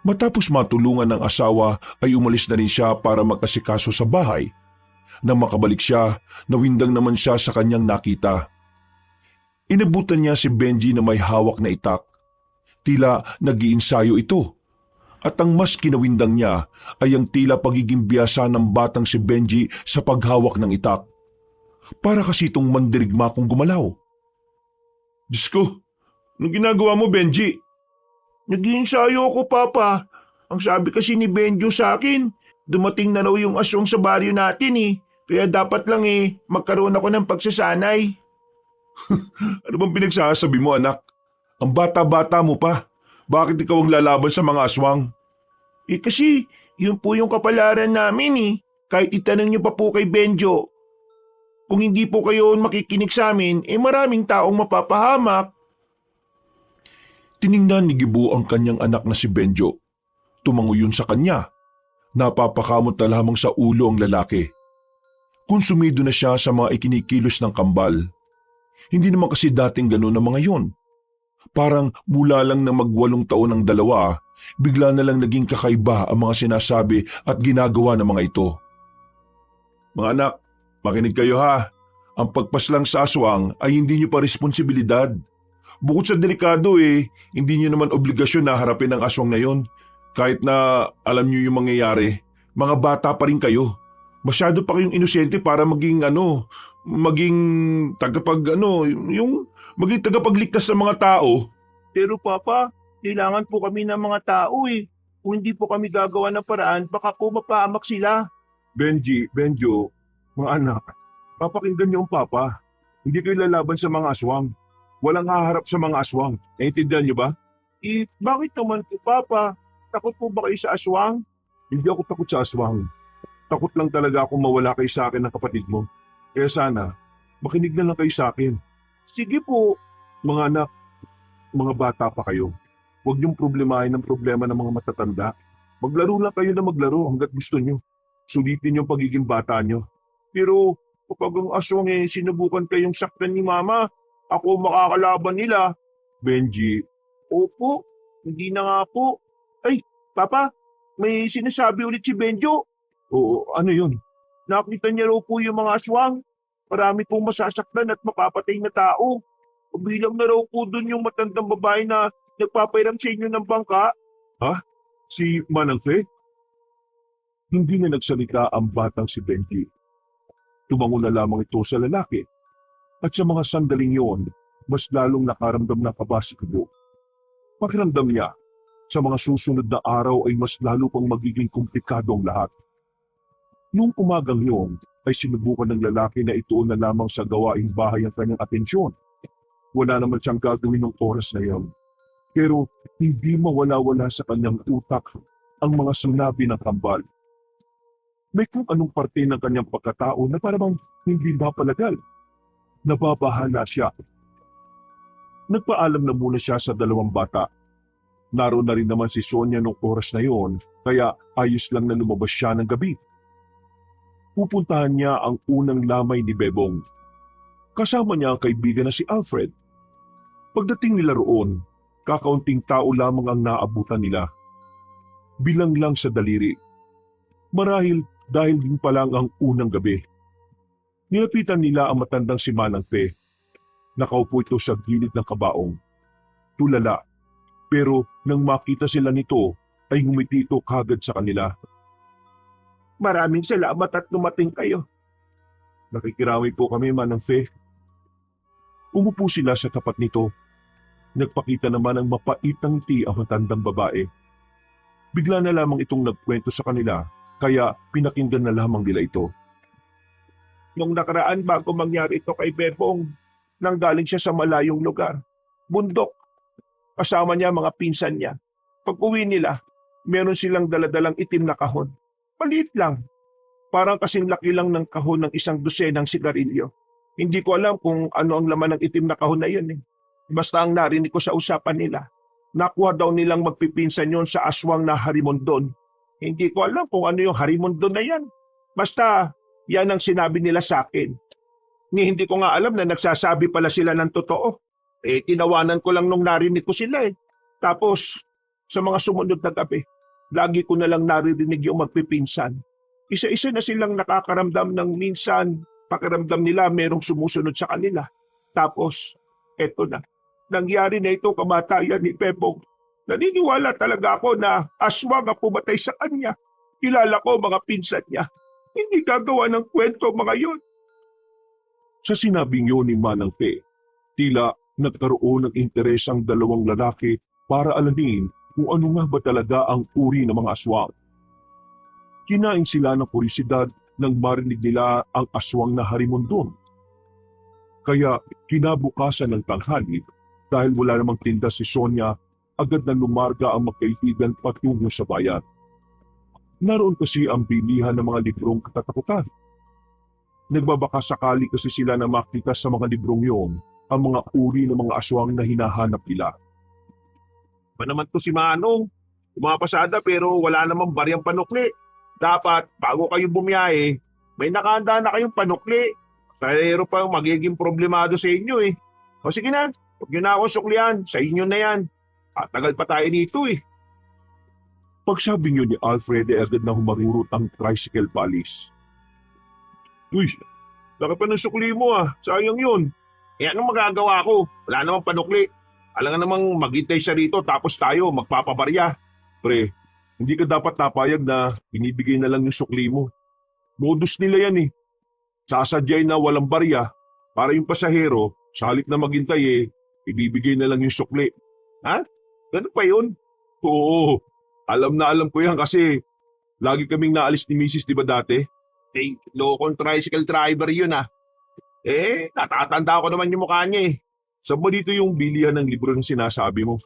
Matapos matulungan ng asawa ay umalis na rin siya para mag-asikaso sa bahay. Nang makabalik siya, nawindang naman siya sa kanyang nakita. Inabutan niya si Benji na may hawak na itak. Tila nag-iinsayo ito. At ang mas kinawindang niya ay ang tila pagiging biyasa ng batang si Benji sa paghawak ng itak. Para kasi itong mandirigma kung gumalaw. Diyos ko, anong ginagawa mo, Benji? Nag-iinsayo ako, Papa. Ang sabi kasi ni Benjo sa akin, dumating na raw yung aswang sa baryo natin eh. Kaya dapat lang magkaroon ako ng pagsasanay. Ano bang pinagsasabi mo anak? Ang bata-bata mo pa. Bakit ikaw ang lalaban sa mga aswang? Kasi yun po yung kapalaran namin eh. Kahit itanong niyo pa po kay Benjo. Kung hindi po kayo makikinig sa amin, maraming taong mapapahamak. Tiningnan ni Gibo ang kanyang anak na si Benjo. Tumango yun sa kanya. Napapakamot na lamang sa ulo ang lalaki. Konsumido na siya sa mga ikinikilos ng kambal. Hindi naman kasi dating gano'n ang mga yon. Parang mula lang na mag-8 taon ang dalawa, bigla na lang naging kakaiba ang mga sinasabi at ginagawa ng mga ito. Mga anak, makinig kayo ha. Ang pagpaslang sa aswang ay hindi nyo pa responsibilidad. Bukod sa delikado hindi nyo naman obligasyon na harapin ang aswang na yon. Kahit na alam nyo yung mangyayari, mga bata pa rin kayo. Masyado pa kayong inosente para maging maging tagapagligtas sa mga tao. Pero Papa, kailangan po kami ng mga tao eh. Kung hindi po kami gagawa ng paraan, baka po mapahamak sila. Benji, Benjo, mga anak, papakinggan niyo ang Papa. Hindi kayo lalaban sa mga aswang. Walang haharap sa mga aswang. Naintindihan niyo ba? Bakit naman po, Papa? Takot po ba kayo sa aswang? Hindi ako takot sa aswang. Takot lang talaga akong mawala kayo sa akin ng kapatid mo. Kaya sana, makinig na lang kayo sa akin. Sige po. Mga anak, mga bata pa kayo. Huwag niyong problemahin ang problema ng mga matatanda. Maglaro lang kayo na maglaro hanggat gusto niyo. Sulitin yung pagiging bata niyo. Pero kapag ang aswang sinubukan kayong saktan ni Mama, ako makakalaban nila. Benji, Opo, hindi na nga po. Ay, Papa, may sinasabi ulit si Benjo. oo, ano yun? Nakita niya raw po yung mga aswang. Marami pong masasaktan at mapapatay na tao. Kabilang na raw po dun yung matandang babae na nagpapairam sa inyo ng bangka. Si Manang Fe? Hindi na nagsalita ang batang si Benji. Tumango na lamang ito sa lalaki. At sa mga sandaling yun, mas lalong nakaramdam na kaba si Gibo. Pakiramdam niya, sa mga susunod na araw ay mas lalo pang magiging komplikado ang lahat. Noong umagang yun, ay sinubukan ng lalaki na ituon na lamang sa gawaing bahay ang kanyang atensyon. Wala naman siyang gagawin ng oras na yun. Pero hindi mawala-wala sa kanyang utak ang mga sinabi ng kambal. May kung anong parte ng kanyang pagkatao na parang hindi mapalagal. Nababahala siya. Nagpaalam na muna siya sa dalawang bata. Naroon na rin naman si Sonia noong oras na yon, kaya ayos lang na lumabas siya ng gabi. Pupuntahan niya ang unang lamay ni Bebong. Kasama niya ang kaibigan na si Alfred. Pagdating nila roon, kakaunting tao lamang ang naabutan nila. Bilang lang sa daliri. Marahil dahil din pa lang ang unang gabi. Nilapitan nila ang matandang si Manang Fe. Nakaupo ito sa gilid ng kabaong. Tulala, pero nang makita sila nito, ay ngumiti ito kagad sa kanila. Maraming salamat at dumating kayo. Nakikiramay po kami, Manang Fe. Umupo sila sa tapat nito. Nagpakita naman ng mapaitang ngiti ang matandang babae. Bigla na lamang itong nagkwento sa kanila, kaya pinakinggan na lamang nila ito. Nung nakaraan bago mangyari ito kay Bebong, nanggaling siya sa malayong lugar. Bundok. Kasama niya mga pinsan niya. Pag uwi nila, meron silang daladalang itim na kahon. Maliit lang. Parang kasing laki lang ng kahon ng isang dosenang sigarilyo. Hindi ko alam kung ano ang laman ng itim na kahon na yun eh. Basta ang narinig ko sa usapan nila, nakuha daw nilang magpipinsan yon sa aswang na harimondon. Hindi ko alam kung ano yung harimondon na yan. Basta yan ang sinabi nila sa akin. Hindi ko nga alam na nagsasabi pala sila ng totoo. Tinawanan ko lang nung narinig ko sila eh. Tapos, sa mga sumunod na gabi, lagi ko na lang naririnig yung magpipinsan. Isa-isa na silang nakakaramdam ng minsan, pakiramdam nila merong sumusunod sa kanila. Tapos, eto na. Nangyari na ito kamatayan ni Bebong. Naniniwala talaga ako na aswang ang pumatay sa kanya. Kilala ko mga pinsan niya. Hindi gagawa ng kwento mga yon. Sa sinabing yun ni Manang Fe, tila nagkaroon ng interes ang dalawang lalaki para alamin kung ano nga ba talaga ang uri ng mga aswang. Kinain sila ng kurisidad nang marinig nila ang aswang na harimondon. Kaya kinabukasan ng tanghali, dahil wala namang tinda si Sonia, agad na lumarga ang magkaibigan patungo sa bayan. Naroon kasi ang bilihan ng mga librong katatakutan. Nagbabaka sakali kasi sila na makita sa mga librong yon ang mga uri ng mga aswang na hinahanap nila. Ba naman to si Manong? Pumapasada pero wala namang baryang panukli. Dapat bago kayo bumiyahe, may nakahanda na kayong panukli. Sayero pa magiging problemado sa inyo eh. O sige na, huwag nyo na ako suklihan. Sa inyo na yan. Tagal pa tayo dito eh. Pagsabi niyo ni Alfred ay agad na humarurot ang tricycle palis. Uy, laki pa ng sukli mo ah. Sayang yun. Anong magagawa ko? Wala namang panukli. Alam nga namang maghintay siya rito tapos tayo magpapabarya. Pre, hindi ka dapat napayag na binibigay na lang yung sukli mo. Modus nila yan eh. Sasadyay na walang barya para yung pasahero, sa halip na maghintay ibibigay na lang yung sukli. Ha? Ganun pa yun? Oo, alam na alam ko yan kasi lagi kaming naalis ni Mrs. di ba dati? Lokong tricycle driver yun ah. Natatanda ko naman yung mukha niya eh. Saan ba dito yung bilihan ng libro na sinasabi mo?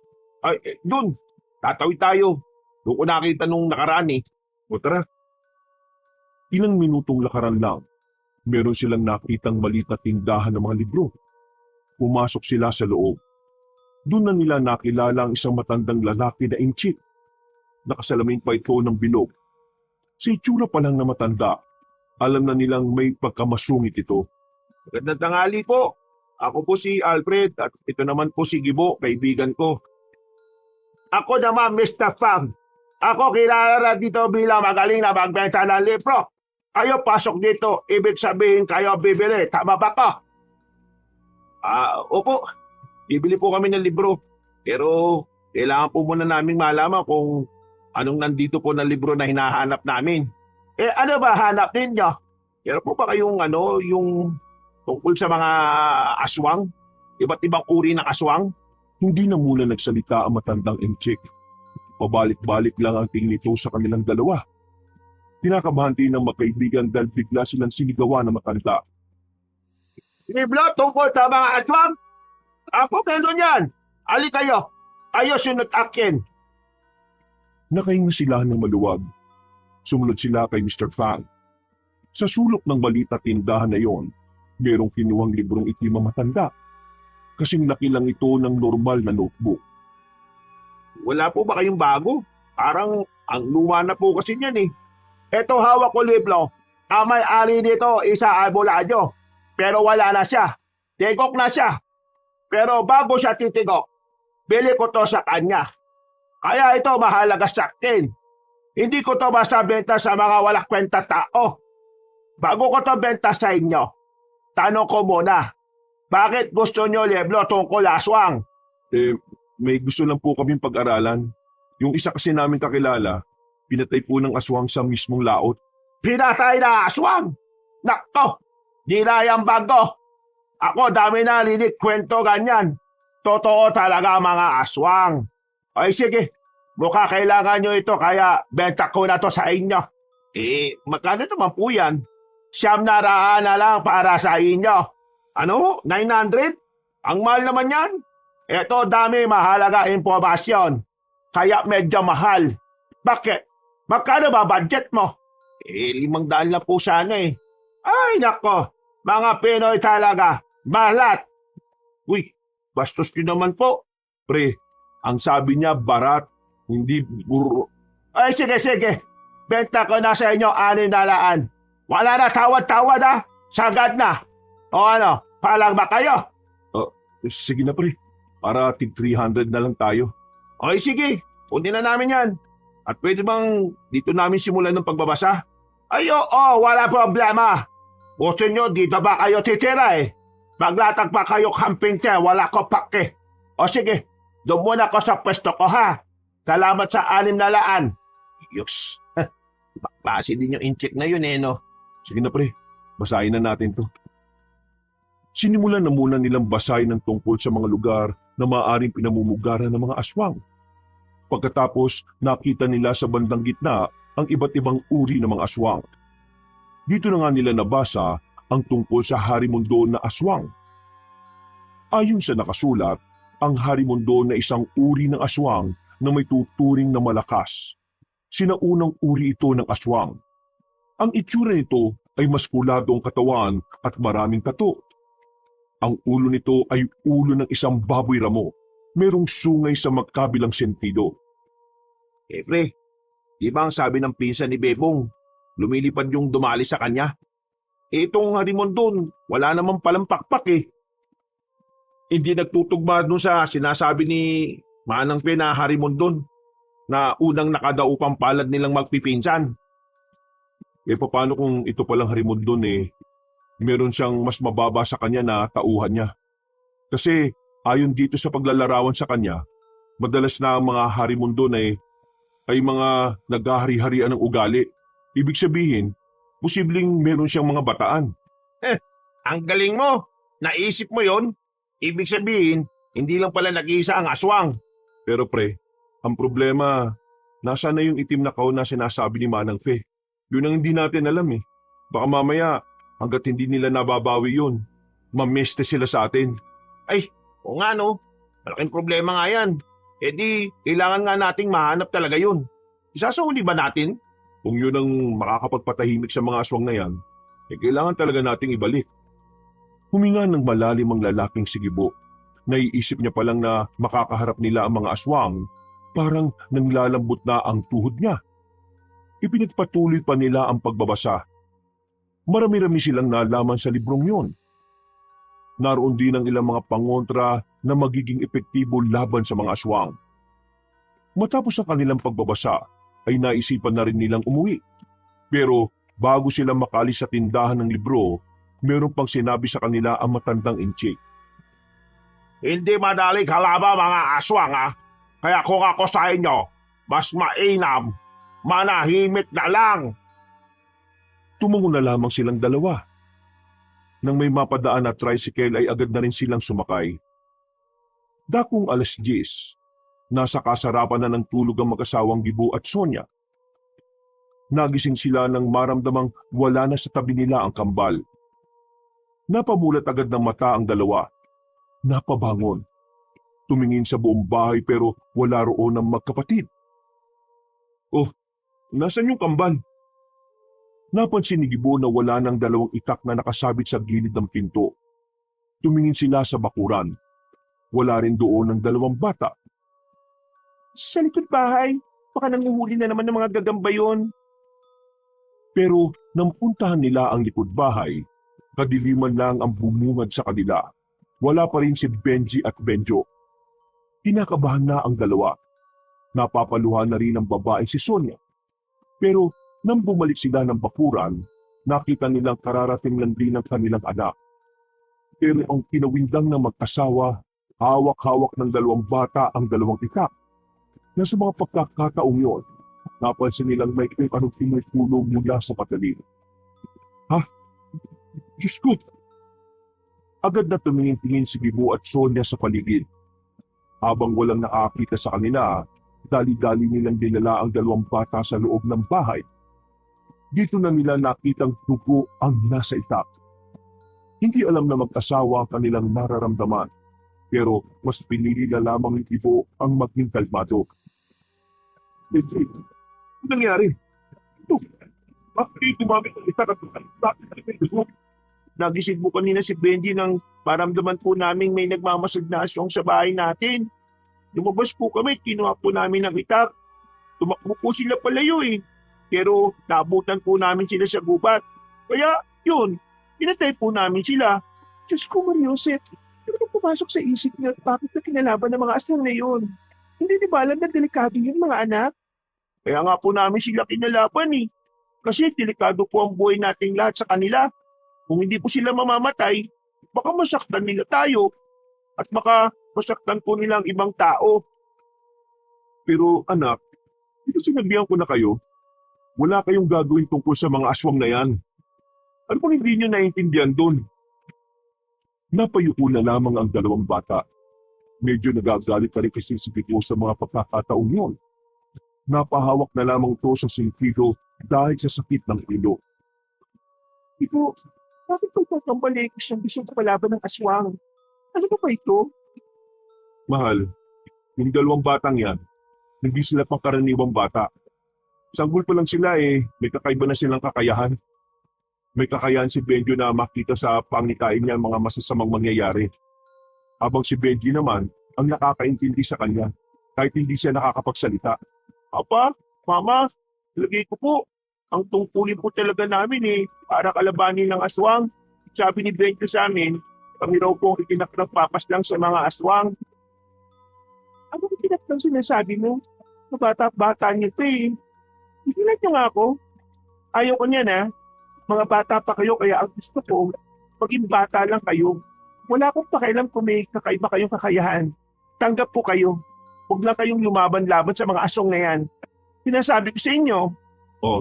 Ay, dun. Tatawid tayo. Doon ko nakita nung nakaraan eh. O tara. Ilang minutong lakaran lang, meron silang nakitang maliit na tindahan ng mga libro. Pumasok sila sa loob. Doon na nila nakilala ang isang matandang lalaki na inchik. Nakasalamin pa ito ng bilog. Sa itsura pa lang na matanda, alam na nilang may pagkamasungit ito. Magandang tanghali po. Ako po si Alfred at ito naman po si Gibo, kaibigan ko. Ako naman, Mr. Fang. Ako kilala dito bilang magaling na magbenta ng libro. Kayo pasok dito, ibig sabihin kayo bibili. Tama ba ko? Opo. Bibili po kami ng libro. Pero kailangan po muna namin malaman kung anong nandito po na libro na hinahanap namin. Ano ba hanap ninyo? Meron po ba kayong yung tungkol sa mga aswang? Iba't ibang uri ng aswang? Hindi na muna nagsalita ang matandang inchik. Pabalik-balik lang ang tingin nito sa kanilang dalawa. Kinakabahan din ng magkaibigan dahil bigla silang sinigawan na matanda. Libro tungkol sa mga aswang? Ako meron yan. Ali kayo. Ayos sunod akin. Nakahinga sila ng maluwag. Sumunod sila kay Mr. Fang. Sa sulok ng balita tindahan na yon, merong kinuhang librong itim ang matanda. Kasing laki lang ito ng normal na notebook. Wala po ba kayong bago? Parang ang luma na po kasi niyan eh. Eto hawak ko libro. Ang may-ari dito isa Alboladyo. Pero wala na siya. Tigok na siya. Pero bago siya titigok, bili ko to sa kanya. Kaya ito mahalaga sa akin. Hindi ko to basta benta sa mga walang kwenta tao. Bago ko to benta sa inyo, tanong ko muna, bakit gusto nyo libro tungkol aswang? May gusto lang po kaming pag-aralan. Yung isa kasi namin kakilala, pinatay po ng aswang sa mismong laot. Pinatay na aswang? Nako, di na yan bago. Ako dami na linik kwento ganyan. Totoo talaga mga aswang. Ay sige, mukha kailangan nyo ito kaya benta ko na to sa inyo. Magkano naman po yan? 900 na lang para sa inyo. Ano? 900? Ang mahal naman yan. Ito dami mahalaga impormasyon. Kaya medyo mahal. Bakit? Magkano ba budget mo? 500 lang po sana eh. Ay nako, mga Pinoy talaga. Balat. Uy, bastos nyo naman po. Pre, ang sabi niya barat, hindi buro. Ay sige. Benta ko na sa inyo 600. Wala na tawad-tawad ha. Sagad na. O ano, palang ba kayo? Sige na pre, para tig 300 na lang tayo. Ay sige, kunin na namin yan. At pwede bang dito namin simulan ng pagbabasa? Ay oo, wala problema. Gusto nyo dito ba kayo titira eh? Maglatag pa kayo camping chair, wala ko pake. O sige, doon muna ko sa pwesto ko ha. Salamat sa 600. Yus, klase din yung incheck na yun eh no? Sige na pre, basahin na natin to. Sinimulan na muna nilang basahin ng tungkol sa mga lugar na maaaring pinamumugaran ng mga aswang. Pagkatapos, nakita nila sa bandang gitna ang iba't ibang uri ng mga aswang. Dito na nga nila nabasa ang tungkol sa harimundo na aswang. Ayon sa nakasulat, ang harimundo na isang uri ng aswang na may tuturing na malakas. Sinaunang uri ito ng aswang. Ang itsura nito ay maskulado ang katawan at maraming tato. Ang ulo nito ay ulo ng isang baboy ramo. Merong sungay sa magkabilang sentido. Pre, di ba ang sabi ng pinsan ni Bebong, lumilipad yung dumali sa kanya? Itong harimon doon, wala namang palang pakpak eh. Hindi nagtutugma doon sa sinasabi ni Manang Fe na harimon doon, na unang nakadaupang palad nilang magpipinsan. Paano kung ito palang harimon doon meron siyang mas mababa sa kanya na tauhan niya? Kasi ayon dito sa paglalarawan sa kanya, madalas na ang mga harimon doon ay mga naghahari-harian ng ugali. Ibig sabihin, posibleng meron siyang mga bataan. Ang galing mo! Naisip mo yon? Ibig sabihin, hindi lang pala nag-iisa ang aswang. Pero pre, ang problema, nasa na yung itim na kaon na sinasabi ni Manang Fe? Yun ang hindi natin alam eh. Baka mamaya, hanggat hindi nila nababawi yun, mameste sila sa atin. Ay, o nga no. Malaking problema nga yan. Di, kailangan nga nating mahanap talaga yun. Isasahuli ba natin? Kung yun ang makakapagpatahimik sa mga aswang na yan, kailangan talaga nating ibalik. Huminga ng malalim ang lalaking sigibo. Naiisip niya palang na makakaharap nila ang mga aswang, parang nanglalambot na ang tuhod niya. Ipinagpatuloy pa nila ang pagbabasa. Marami-rami silang nalaman sa librong yon. Naroon din ang ilang mga pangontra na magiging epektibo laban sa mga aswang. Matapos ang kanilang pagbabasa, ay naisipan na rin nilang umuwi. Pero bago sila makalis sa tindahan ng libro, meron pang sinabi sa kanila ang matandang inchik. Hindi madali kalaban mga aswang ha. Kaya kung ako sa inyo, mas mainam, manahimik na lang. Tumango na lamang silang dalawa. Nang may mapadaan na tricycle ay agad na rin silang sumakay. Dakong 10:00, nasa kasarapan na ng tulog ang mag-asawang Gibo at Sonia. Nagising sila nang maramdamang wala na sa tabi nila ang kambal. Napamulat agad ng mata ang dalawa. Napabangon. Tumingin sa buong bahay pero wala roon ang magkapatid. Oh, nasan yung kambal? Napansin ni Gibo na wala ng dalawang itak na nakasabit sa gilid ng pinto. Tumingin sila sa bakuran. Wala rin doon ang dalawang bata. Sa likod bahay, baka nanguhuli na naman ng mga gagamba yun. Pero nang puntahan nila ang likod bahay, kadiliman lang ang bumungad sa kanila. Wala pa rin si Benji at Benjo. Kinakabahan na ang dalawa. Napapaluhan na rin ang babae si Sonia. Pero nang bumalik sila ng bakuran, nakita nilang kararating lang din ang kanilang anak. Pero ang kinawindang ng mag-asawa, hawak-hawak ng dalawang bata ang dalawang itak. Na sa mga pagkakataong yun, napansin nilang may anong tinutulog mula sa patalim. Ha? Diyos ko! Agad na tumingin-tingin si Gibo at Sonia sa paligid. Habang walang nakakita sa kanila, dali-dali nilang dinala ang dalawang bata sa loob ng bahay. Dito na nila nakitang dugo ang nasa itak. Hindi alam na mag-asawa ang kanilang nararamdaman, pero mas pinili na lamang ni Gibo ang maging kalmado. Ano nangyari? Ito, bakit gumamit ang itak at bakit dugo? Nagising po kanina si Benji nang paramdaman po namin may nagmamasag na asyong sa bahay natin. Lumabas po kami, kinuha po namin ang itak. Tumakbo po sila palayo eh. Pero naabutan po namin sila sa gubat. Kaya yun, pinatay po namin sila. Diyos ko, Mariosep, ano pumasok sa isip niya bakit na kinalaban ng mga aswang na yun? Hindi ba alam na delikado yun mga anak? Kaya nga po namin sila kinalaban eh. Kasi delikado po ang buhay nating lahat sa kanila. Kung hindi po sila mamamatay, baka masaktan nila tayo at baka masaktan po nila ang ibang tao. Pero anak, sinabihan ko na kayo, wala kayong gagawin tungkol sa mga aswang na yan. Ano pang hindi nyo naiintindihan doon? Napayuko na lamang ang dalawang bata. Medyo nagagalit pa rin kasi si Pico sa mga pagkakataong yun. Napahawak na lamang to sa silpido dahil sa sakit ng ilo. Pico, bakit ito pambalik siyang gusto palaban ng aswang? Ano ba ito? Mahal, yung dalawang batang yan, hindi sila pangkaraniwang bata. Sanggol pa lang sila eh, may kakaiba na silang kakayahan. May kakayahan si Benjo na makita sa pangitain niya mga masasamang mangyayari. Habang si Benji naman ang nakakaintindi sa kanya kahit hindi siya nakakapagsalita. Papa, Mama, lagay ko po. Ang tungkulin po talaga namin eh, para kalabanin ng aswang. Sabi ni Benjo sa amin, kami raw po ikinakpapas lang sa mga aswang. Ano ang ikinaklang sinasabi mo? Bata-bata niyo ito eh. Hindi na niyo nga ako. Ayaw ko niyan ha. Mga bata pa kayo kaya ang gusto ko, maging bata lang kayo. Wala akong pakialam kung may kakaiba kayong kakayahan. Tanggap po kayo. Huwag lang kayong lumaban-laban sa mga asong na yan. Sinasabi ko sa inyo. Oh,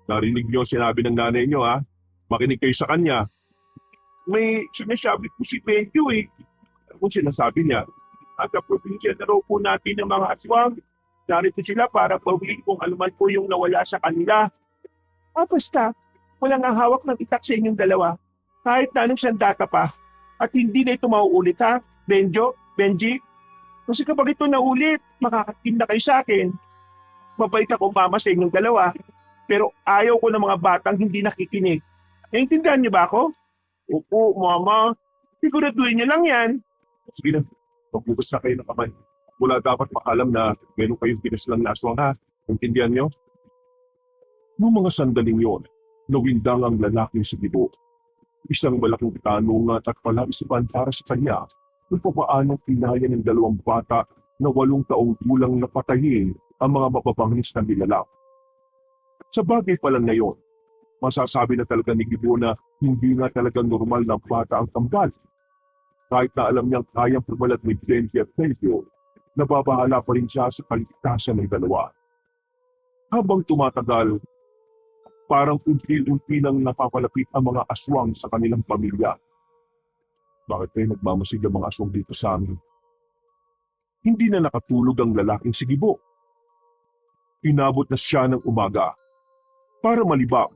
narinig niyo sinabi ng nanay niyo ha. Makinig kayo sa kanya. May sinasabi po si Benjo eh. Kung sinasabi niya, at ang probinsya na raw po natin ng mga aswang, narito sila para pawiin kung anuman po yung nawala sa kanila. Basta, walang ang hawak ng itak sa inyong dalawa. Kahit na anong sandata pa. At hindi na ito mauulit ha, Benjo, Benji. Kasi kapag ito naulit, makakakin na kayo sa akin. Mabait akong mama sa inyong dalawa. Pero ayaw ko ng mga batang hindi nakikinig. Naintindihan niyo ba ako? Opo, mama. Siguraduhin niyo lang yan. Sige na, magbukas na kayo ng kamay. Wala dapat makalam na meron kayong pinaslang na aswang ha. Naintindihan niyo? Noong mga sandaling yon, nawindang ang lalaking si Gibo. Isang malaking tanungan at palaisipan para sa kanya kung paano pinaya ng dalawang bata na 8 taong gulang na patayin ang mga mapapangis na nilalang. Sa bagay pa lang na yon, masasabi na talaga ni Gibo na hindi nga talaga normal na bata ang kambal. Kahit na alam niyang kayang pumalat ni Benji at Benjo, nababahala pa rin siya sa kaligtasan ng dalawa. Habang tumatagal, parang unti-unti nang napapalapit ang mga aswang sa kanilang pamilya. Bakit kayo nagmamasid ang mga aswang dito sa amin? Hindi na nakatulog ang lalaking si Gibo. Inabot na siya ng umaga. Para malibang,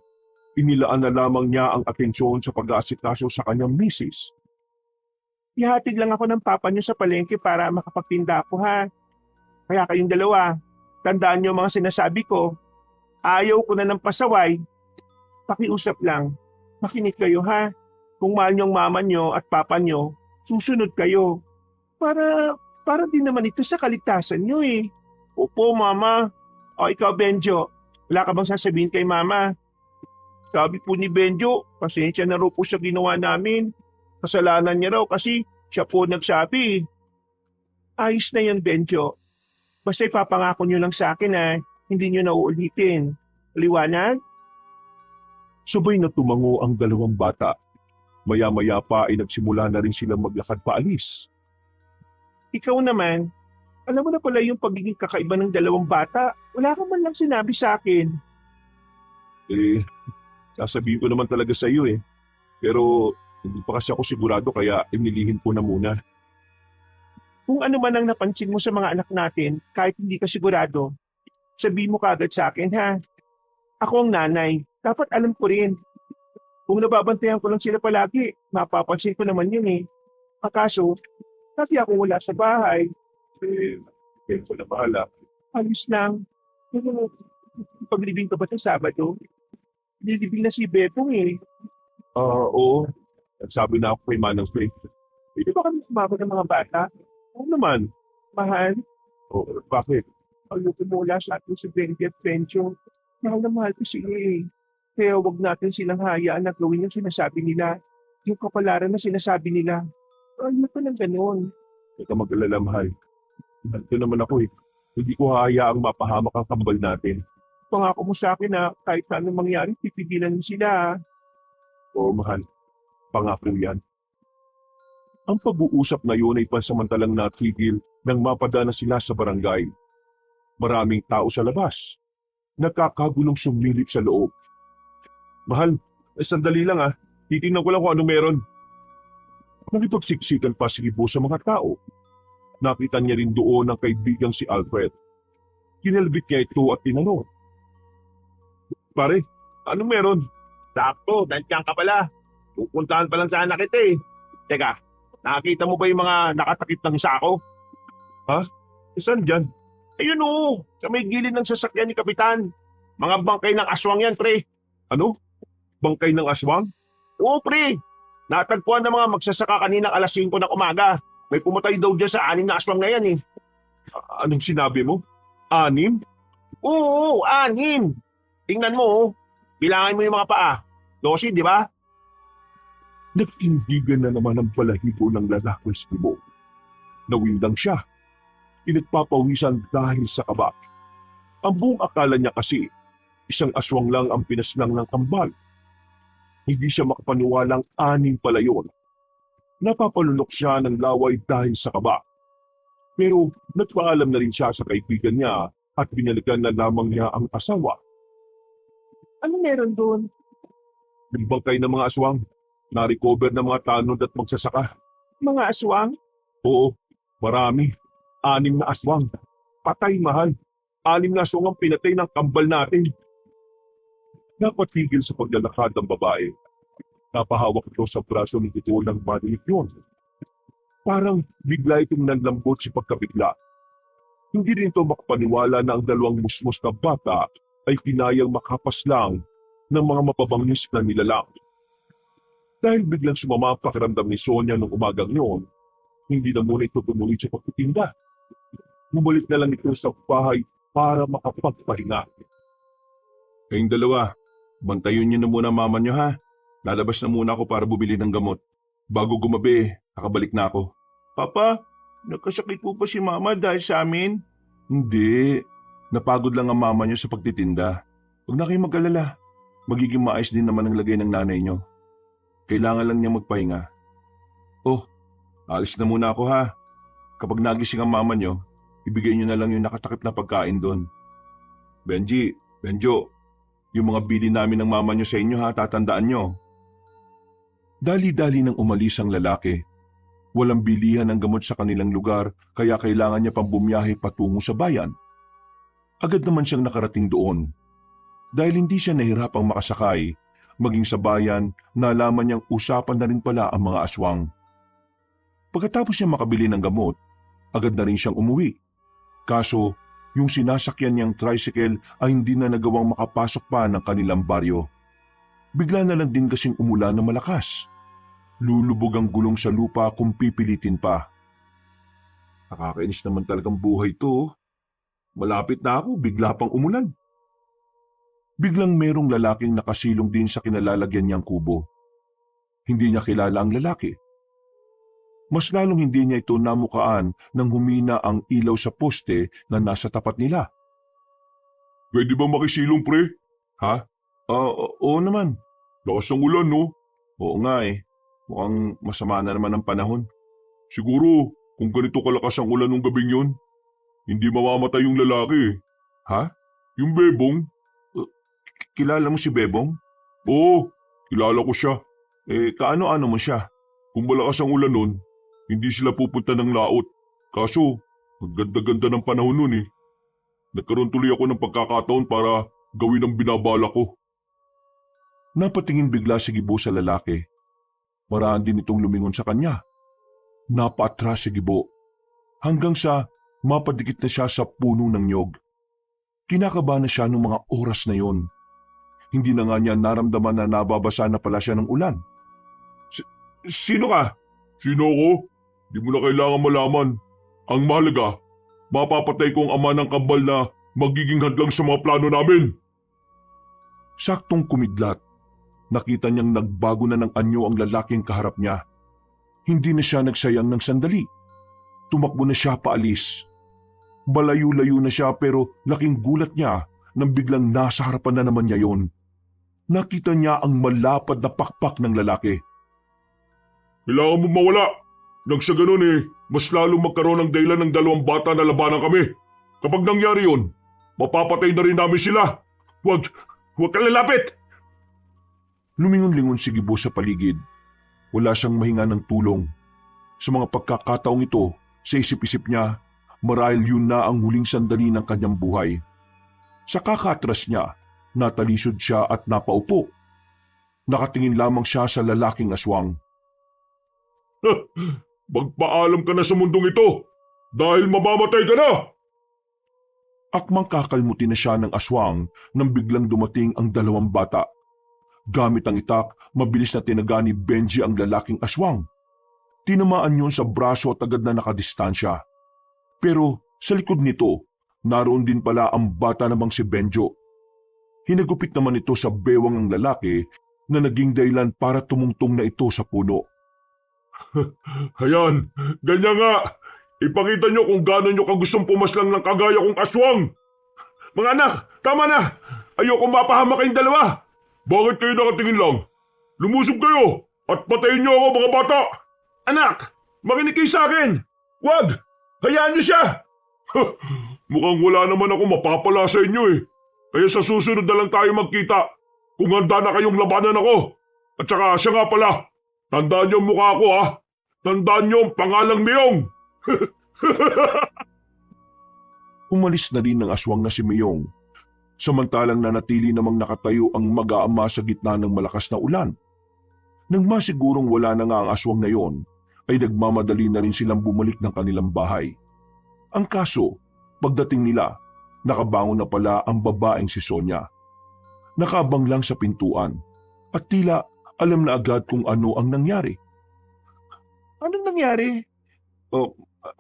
inilaan na lamang niya ang atensyon sa pag-aasikaso sa kanyang misis. Ihatid lang ako ng papa niyo sa palengke para makapagtinda ako ha. Kaya kayong dalawa, tandaan niyo mga sinasabi ko. Ayaw ko na ng pasaway. Pakiusap lang. Makinig kayo ha. Kung mahal niyo ang mama niyo at papa niyo, susunod kayo. Para din naman ito sa kaligtasan niyo eh. Opo, mama. O ikaw, Benjo, wala ka bang sasabihin kay mama? Sabi po ni Benjo, pasensya na raw po sa ginawa namin. Kasalanan niya raw kasi siya po nagsabi. Ayos na yun, Benjo. Basta ipapangako niyo lang sa akin na hindi niyo na uulitin. Liwanag? Sabay na tumango ang dalawang bata. Maya-maya pa ay nagsimula na rin silang maglakad paalis. Ikaw naman, alam mo na pala yung pagiging kakaiba ng dalawang bata. Wala ka man lang sinabi sa akin. Sasabihin ko naman talaga sa iyo eh. Pero hindi pa kasi ako sigurado kaya inilihin ko na muna. Kung ano man ang napansin mo sa mga anak natin, kahit hindi ka sigurado, sabihin mo kaagad sa akin ha. Ako ang nanay, dapat alam ko rin. Kung nababantayan ko lang sila palagi, mapapansin ko naman yun eh. Akaso, dati ako wala sa bahay. Kaya ko na bahala. Alis lang. Paglibing ka ba ng Sabado? Nilibing na si Bepong eh. Oo. Nagsabi na ako kay Manang Faith. Pwede ba kami sumama ng mga bata? Oo naman. Mahal, Bakit? ayoko mo wala sa atin si Benji at Benjo. Mahal na mahal ko sila eh. Kaya wag natin silang hayaan na gawin yung sinasabi nila. Yung kapalaran na sinasabi nila. Ayoko ng ganon. Huwag ka mag-alala, mahal. Ito naman ako eh. Hindi ko hahayaang mapahamak ang kambal natin. Pangako mo sa akin na kahit na anong mangyari, pipigilan mo sila. Oo, mahal. Pangako yan. Ang pag-uusap na yun ay pansamantalang natigil nang mapadana sila sa barangay. Maraming tao sa labas. Nakakagulong sumilip sa loob. Mahal, sandali lang ah. Titingnan ko lang kung anong meron. Nakipagsiksikan pa si Ibo sa mga tao. Nakita niya rin doon ang kaibigang si Alfred. Kinalbit niya ito at tinanong. Pare, anong meron? Sakto, nandiyan ka pala. Pupuntahan pa lang sana kita eh. Teka, nakakita mo ba yung mga nakatakip ng sako? Saan dyan? Ayun oo, sa may gilid ng sasakyan ni Kapitan. Mga bangkay ng aswang yan, pre. Ano? Bangkay ng aswang? Oo, pre. Natagpuan ng mga magsasaka kaninang alas 5 ng umaga. May pumatay daw dyan sa 6 na aswang na yan eh. Anong sinabi mo? 6? Oo, 6. Tingnan mo oh. Bilangin mo yung mga paa. 12, di ba? Nag-indigan na naman ang balahibo ng lalaki sa Ibo. Nawindang siya. Pinagpapawisan dahil sa kaba. Ang buong akala niya kasi, isang aswang lang ang pinaslang ng kambal. Hindi siya makapaniwalang 6 pala yun. Napapalunok siya ng laway dahil sa kaba. Pero nagpaalam na rin siya sa kaibigan niya at binalikan na lamang niya ang asawa. Ano meron doon? Yung bangkay ng mga aswang, na-recover ng mga tanod at magsasaka. Mga aswang? Oo, marami. 6 na aswang. Patay, mahal. 6 na aswang ang pinatay ng kambal natin. Napatigil sa paglalakad ng babae. Napahawak ito sa braso ni ito ng maliit yun. Parang bigla itong nanlambot si pagkabigla. Hindi rin ito makapaniwala na ang dalawang musmos na bata ay pinayang makapaslang ng mga mapabangis na nilalang. Dahil biglang sumama ang pakiramdam ni Sonia nung umagang yun, hindi na muna ito tumuloy sa pagtitinda. Bumalik na lang ito sa bahay para makapagpahinga. Kayong dalawa, bantayan niyo na muna mama niyo ha. Lalabas na muna ako para bumili ng gamot. Bago gumabi, nakabalik na ako. Papa, nagkasakit po pa si Mama dahil sa amin? Hindi. Napagod lang ang mama niyo sa pagtitinda. Huwag na kayong mag-alala. Magiging maayos din naman ang lagay ng nanay niyo. Kailangan lang niya magpahinga. Oh, alis na muna ako ha. Kapag nagising ang mama niyo, ibigay niyo na lang yung nakatakip na pagkain doon. Benjo, yung mga bili namin ng mama niyo sa inyo ha, tatandaan niyo. Dali-dali nang umalis ang lalaki. Walang bilihan ng gamot sa kanilang lugar kaya kailangan niya pang bumiyahe patungo sa bayan. Agad naman siyang nakarating doon. Dahil hindi siya nahirapang makasakay, maging sa bayan, nalaman niyang usapan na rin pala ang mga aswang. Pagkatapos niya makabili ng gamot, agad na rin siyang umuwi. Kaso, yung sinasakyan niyang tricycle ay hindi na nagawang makapasok pa ng kanilang baryo. Bigla na lang din kasing umulan ng malakas. Lulubog ang gulong sa lupa kung pipilitin pa. Nakakainis naman talagang buhay to. Malapit na ako, bigla pang umulan. Biglang merong lalaking nakasilong din sa kinalalagyan niyang kubo. Hindi niya kilala ang lalaki. Mas lalong hindi niya ito namukaan nang humina ang ilaw sa poste na nasa tapat nila. Pwede ba makisilong, pre? Ha? Oo naman. Lakas ng ulan, no? Oo nga eh. Mukhang masama na naman ang panahon. Siguro, kung ganito kalakas ang ulan ng gabing yun, hindi mamamatay yung lalaki eh. Ha? Yung Bebong? Kilala mo si Bebong? Oo, kilala ko siya. Kaano-ano mo siya? Kung malakas ang ulan nun, hindi sila pupunta ng laot. Kaso, ang ganda-ganda ng panahon nun eh. Nagkaroon tuloy ako ng pagkakataon para gawin ang binabala ko. Napatingin bigla si Gibo sa lalaki. Maraan din itong lumingon sa kanya. Napaatras si Gibo. Hanggang sa mapadikit na siya sa puno ng nyog. Kinakabahan na siya noong mga oras na yon. Hindi na nga niya naramdaman na nababasa na pala siya ng ulan. Sino ka? Sino ako? Di mo na kailangan malaman. Ang mahalaga, mapapatay ko ang ama ng kambal na magiging hadlang sa mga plano namin. Saktong kumidlat. Nakita niyang nagbago na ng anyo ang lalaking kaharap niya. Hindi na siya nagsayang ng sandali. Tumakbo na siya paalis. Malayo-layo na siya pero laking gulat niya nang biglang nasa harapan na naman niya yon. Nakita niya ang malapad na pakpak ng lalaki. Kailangan mo mawala. Nang sa ganun mas lalong magkaroon ng dahilan ng dalawang bata na labanan kami. Kapag nangyari yon, mapapatay na rin namin sila. Huwag ka lalapit! Lumingon-lingon si Gibo sa paligid. Wala siyang mahinga ng tulong. Sa mga pagkakataong ito, sa isip-isip niya, marahil yun na ang huling sandali ng kanyang buhay. Sa kakatras niya, natalisod siya at napaupo. Nakatingin lamang siya sa lalaking aswang. Magpaalam ka na sa mundong ito dahil mamamatay ka na! Akmang kakalmutin na siya ng aswang nang biglang dumating ang dalawang bata. Gamit ang itak, mabilis na tinaga ni Benji ang lalaking aswang. Tinamaan yun sa braso at agad na nakadistansya. Pero sa likod nito, naroon din pala ang bata namang si Benjo. Hinagupit naman ito sa bewang ng lalaki na naging dahilan para tumungtong na ito sa puno. Hayan, ganyan nga. Ipakita nyo kung gano'n nyo kagustong pumaslang ng kagaya kong aswang. Mga anak, tama na. Ayoko mapahama kayong dalawa. Bakit kayo nakatingin lang? Lumusob kayo at patayin nyo ako mga bata. Anak, makinig kayo sa akin. Wag, hayaan nyo siya. Mukhang wala naman ako mapapala sa inyo eh. Kaya sa susunod na lang tayo magkita kung handa na kayong labanan ako. At saka siya nga pala, tandaan niyo ang mukha ko ha. Tandaan niyo ang pangalang Miyong. Umalis na rin ng aswang na si Miyong. Samantalang nanatili namang nakatayo ang mag-aama sa gitna ng malakas na ulan. Nang masigurong wala na nga ang aswang na yon, ay nagmamadali na rin silang bumalik ng kanilang bahay. Ang kaso, pagdating nila, nakabangon na pala ang babaeng si Sonia. Nakabang lang sa pintuan at tila alam na agad kung ano ang nangyari. Anong nangyari?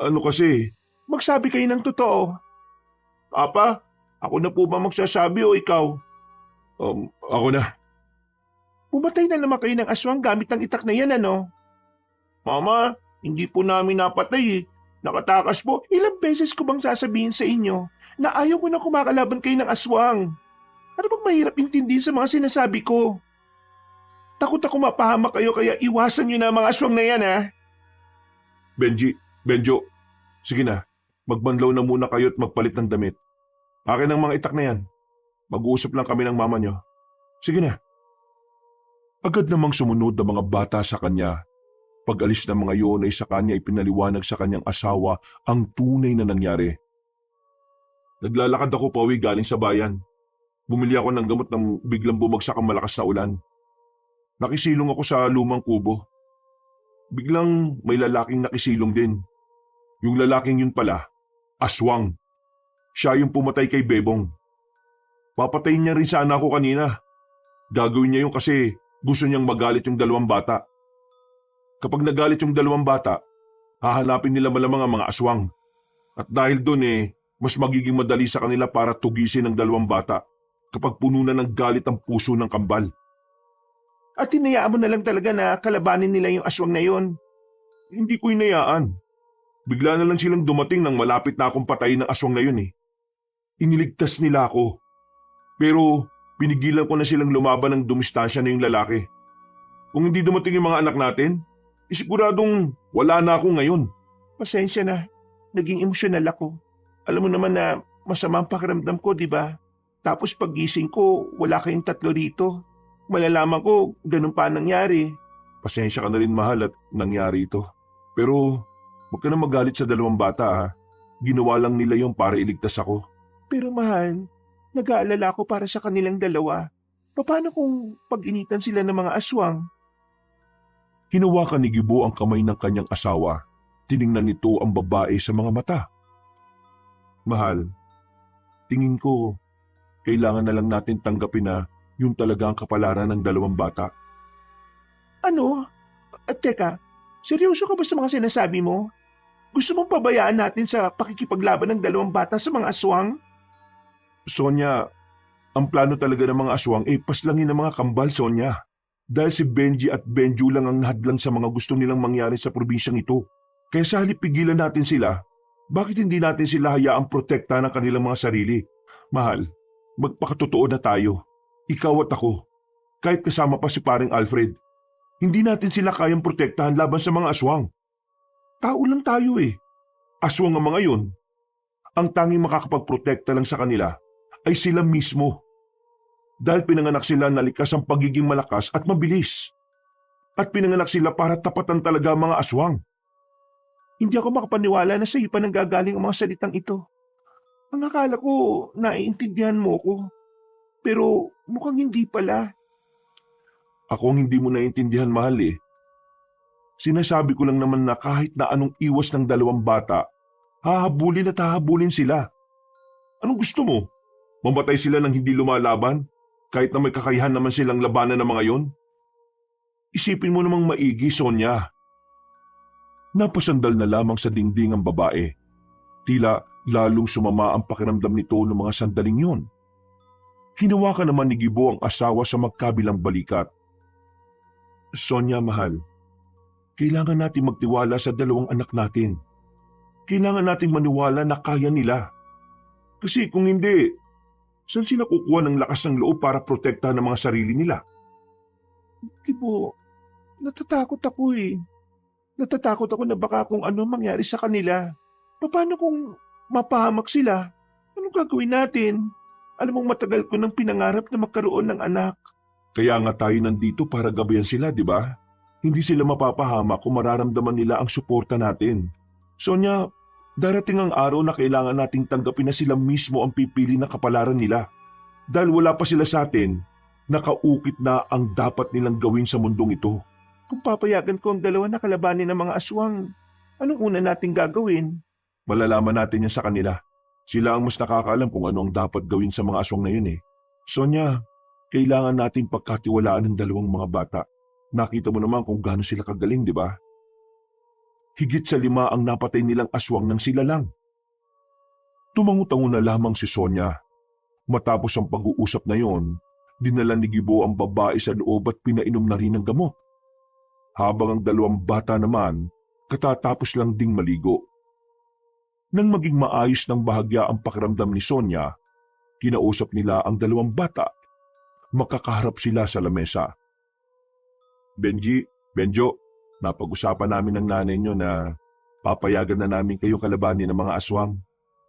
Ano kasi? Magsabi kayo ng totoo. Papa, ako na po ba magsasabi o ikaw? Ako na. Pumatay na naman kayo ng aswang gamit ng itak na yan, ano? Mama, hindi po namin napatay eh. Nakatakas po. Ilang beses ko bang sasabihin sa inyo na ayaw ko na kumakalaban kayo ng aswang? Ano bang mahirap intindihin sa mga sinasabi ko? Takot ako mapahama kayo kaya iwasan nyo na ang mga aswang na yan, ha? Benjo, sige na. Magbanlaw na muna kayo at magpalit ng damit. Akin ang mga itak na yan. Mag-uusap lang kami ng mama nyo. Sige na. Agad namang sumunod ang mga bata sa kanya. Pag-alis ng mga yun ay sa kanya ipinaliwanag sa kanyang asawa ang tunay na nangyari. Naglalakad ako pauwi galing sa bayan. Bumili ako ng gamot nang biglang bumagsak ang malakas na ulan. Nakisilong ako sa lumang kubo. biglang may lalaking nakisilong din. Yung lalaking yun pala, aswang. Siya yung pumatay kay Bebong. Papatayin niya rin sana ako kanina. Gagawin niya yun kasi gusto niyang magalit yung dalawang bata. Kapag nagalit yung dalawang bata, hahanapin nila malamang ang mga aswang. At dahil doon mas magiging madali sa kanila para tugisin ang dalawang bata kapag puno na ng galit ang puso ng kambal. At hinayaan mo na lang talaga na kalabanin nila yung aswang na yon. Hindi ko inayaan. Bigla na lang silang dumating nang malapit na akong patayin ng aswang na yun. Iniligtas nila ako. Pero pinigilan ko na silang lumaban ng dumistansya na yung lalaki. Kung hindi dumating yung mga anak natin, siguradong wala na ako ngayon. Pasensya na. Naging emosyonal ako. Alam mo naman na masama ang pakiramdam ko, di ba? Tapos paggising ko, wala kayong tatlo rito. Malalaman ko, ganun pa nangyari. Pasensya ka na rin mahal at nangyari ito. Pero huwag ka na magalit sa dalawang bata ha. Ginawa lang nila yon para iligtas ako. Pero mahal, nag-aalala ako para sa kanilang dalawa. Paano kung pag-initan sila ng mga aswang? Hinawakan ni Gibo ang kamay ng kanyang asawa. Tiningnan nito ang babae sa mga mata. Mahal, tingin ko, kailangan na lang natin tanggapin na yun talaga ang kapalaran ng dalawang bata. Ano? Teka, seryoso ka ba sa mga sinasabi mo? Gusto mong pabayaan natin sa pakikipaglaban ng dalawang bata sa mga aswang? Sonia, ang plano talaga ng mga aswang paslangin ng mga kambal, Sonia. Dahil si Benji at Benju lang ang hadlang sa mga gusto nilang mangyari sa probinsyang ito. Kaya sa halip pigilan natin sila, bakit hindi natin sila hayaang protekta ng kanilang mga sarili? Mahal, magpakatotoo na tayo. Ikaw at ako, kahit kasama pa si paring Alfred, hindi natin sila kayang protektahan laban sa mga aswang. Tao lang tayo Aswang ang mga yun. Ang tanging makakapagprotekta lang sa kanila ay sila mismo. Dahil pinanganak sila na likas ang pagiging malakas at mabilis. At pinanganak sila para tapatan talaga ang mga aswang. Hindi ako makapaniwala na sa iyo pa nanggagaling ang mga salitang ito. Ang akala ko, naiintindihan mo ko. Pero mukhang hindi pala. Ako ang hindi mo naiintindihan, mahal Sinasabi ko lang naman na kahit na anong iwas ng dalawang bata, hahabulin at hahabulin sila. Anong gusto mo? Mamatay sila ng hindi lumalaban? Kahit na may kakayahan naman silang labanan ng mga yon? Isipin mo namang maigi, Sonia. Napasandal na lamang sa dingding ang babae. Tila lalong sumama ang pakiramdam nito ng mga sandaling yon. Hinawakan naman ni Gibo ang asawa sa magkabilang balikat. Sonia, mahal, kailangan natin magtiwala sa dalawang anak natin. Kailangan nating maniwala na kaya nila. Kasi kung hindi, saan sila kukuha ng lakas ng loob para protektahan ang mga sarili nila? Gibo, natatakot ako Natatakot ako na baka kung ano mangyari sa kanila. Paano kung mapahamak sila? Anong gagawin natin? Alam mong matagal ko nang pinangarap na magkaroon ng anak. Kaya nga tayo nandito para gabayan sila, di ba? Hindi sila mapapahamak kung mararamdaman nila ang suporta natin. Sonia, darating ang araw na kailangan nating tanggapin na sila mismo ang pipili na kapalaran nila. Dahil wala pa sila sa atin, nakaukit na ang dapat nilang gawin sa mundong ito. Kung papayagan ko ang dalawa na kalabanin ng mga aswang, anong una nating gagawin? Malalaman natin yan sa kanila. Sila ang mas nakakaalam kung ano ang dapat gawin sa mga aswang na yun Sonia, kailangan nating pagkatiwalaan ng dalawang mga bata. Nakita mo naman kung gaano sila kagaling, di ba? Higit sa 5 ang napatay nilang aswang nang sila lang. Tumangutango na lamang si Sonia. Matapos ang pag-uusap na yon, dinala ni Gibo ang babae sa loob at pinainom na rin ng gamot. Habang ang dalawang bata naman, katatapos lang ding maligo. Nang maging maayos ng bahagya ang pakiramdam ni Sonia, kinausap nila ang dalawang bata. Makakaharap sila sa lamesa. Benji, Benjo, napag-usapan namin ng nanay nyo na papayagan na namin kayo kalabanin ng mga aswang.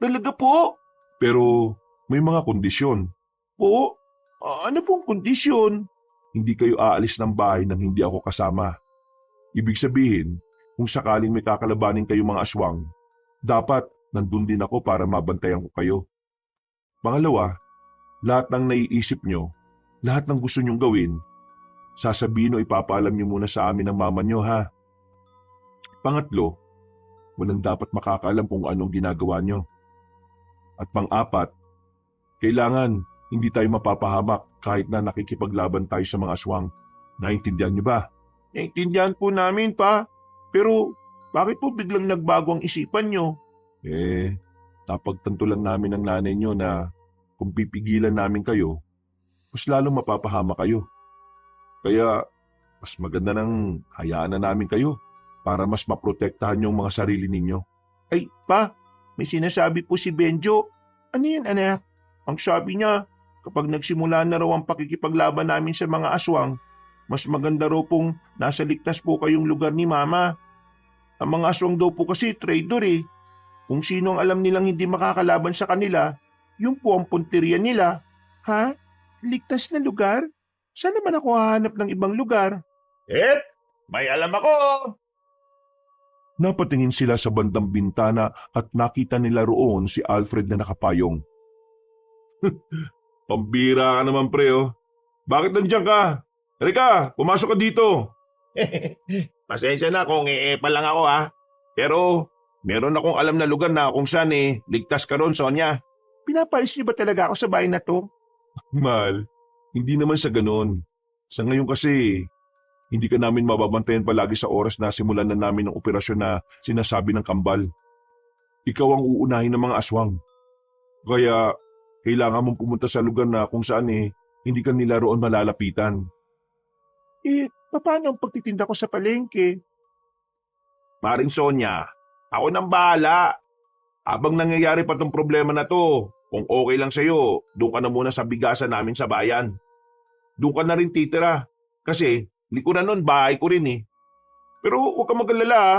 Talaga po? Pero may mga kondisyon. Po? Ano pong kondisyon? Hindi kayo aalis ng bahay nang hindi ako kasama. Ibig sabihin, kung sakaling may kakalabanin kayo mga aswang, dapat nandun din ako para mabantayan ko kayo. Pangalawa, lahat ng naiisip nyo, lahat ng gusto nyong gawin, sasabihin o ipapaalam nyo muna sa amin ng mama nyo ha. Pangatlo, walang dapat makakaalam kung anong ginagawa nyo. At pang-apat, kailangan hindi tayo mapapahamak kahit na nakikipaglaban tayo sa mga aswang. Naintindihan nyo ba? Naintindihan po namin pa. Pero bakit po biglang nagbago ang isipan nyo? Napagtanto lang namin ng nanay nyo na kung pipigilan namin kayo, mas lalong mapapahama kayo. Kaya mas maganda nang hayaan na namin kayo para mas maprotektahan yung mga sarili ninyo. Ay, pa, may sinasabi po si Benjo. Ano yan, anak? Ang sabi niya, kapag nagsimula na raw ang pakikipaglaban namin sa mga aswang, mas maganda raw pong nasa ligtas po kayong lugar ni Mama. Ang mga aswang daw po kasi traitor eh. Kung sino ang alam nilang hindi makakalaban sa kanila, yun po ang punteriya nila. Ha? Ligtas na lugar? Saan naman ako hahanap ng ibang lugar? May alam ako! Napatingin sila sa bandang bintana at nakita nila roon si Alfred na nakapayong. Pambira ka naman pre oh. Bakit nandiyan ka? Halika, pumasok ka dito. Pasensya na kung pa lang ako ha. Pero meron akong alam na lugar na kung saan ligtas ka ron, Sonia. Pinapalis niyo ba talaga ako sa bahay na to? Mahal, hindi naman sa ganon. Sa ngayon kasi, hindi ka namin mababantayan palagi sa oras na simulan na namin ang operasyon na sinasabi ng kambal. Ikaw ang uunahin ng mga aswang. Kaya, kailangan mong pumunta sa lugar na kung saan hindi ka nila roon malalapitan. Paano ang pagtitinda ko sa palengke? Maring Sonia, ako nang bahala. Habang nangyayari pa tong problema na to, kung okay lang sa'yo, doon ka na muna sa bigasan namin sa bayan. Doon ka na rin titira. Kasi, likuran nun, bahay ko rin eh. Pero huwag ka mag-alala ha.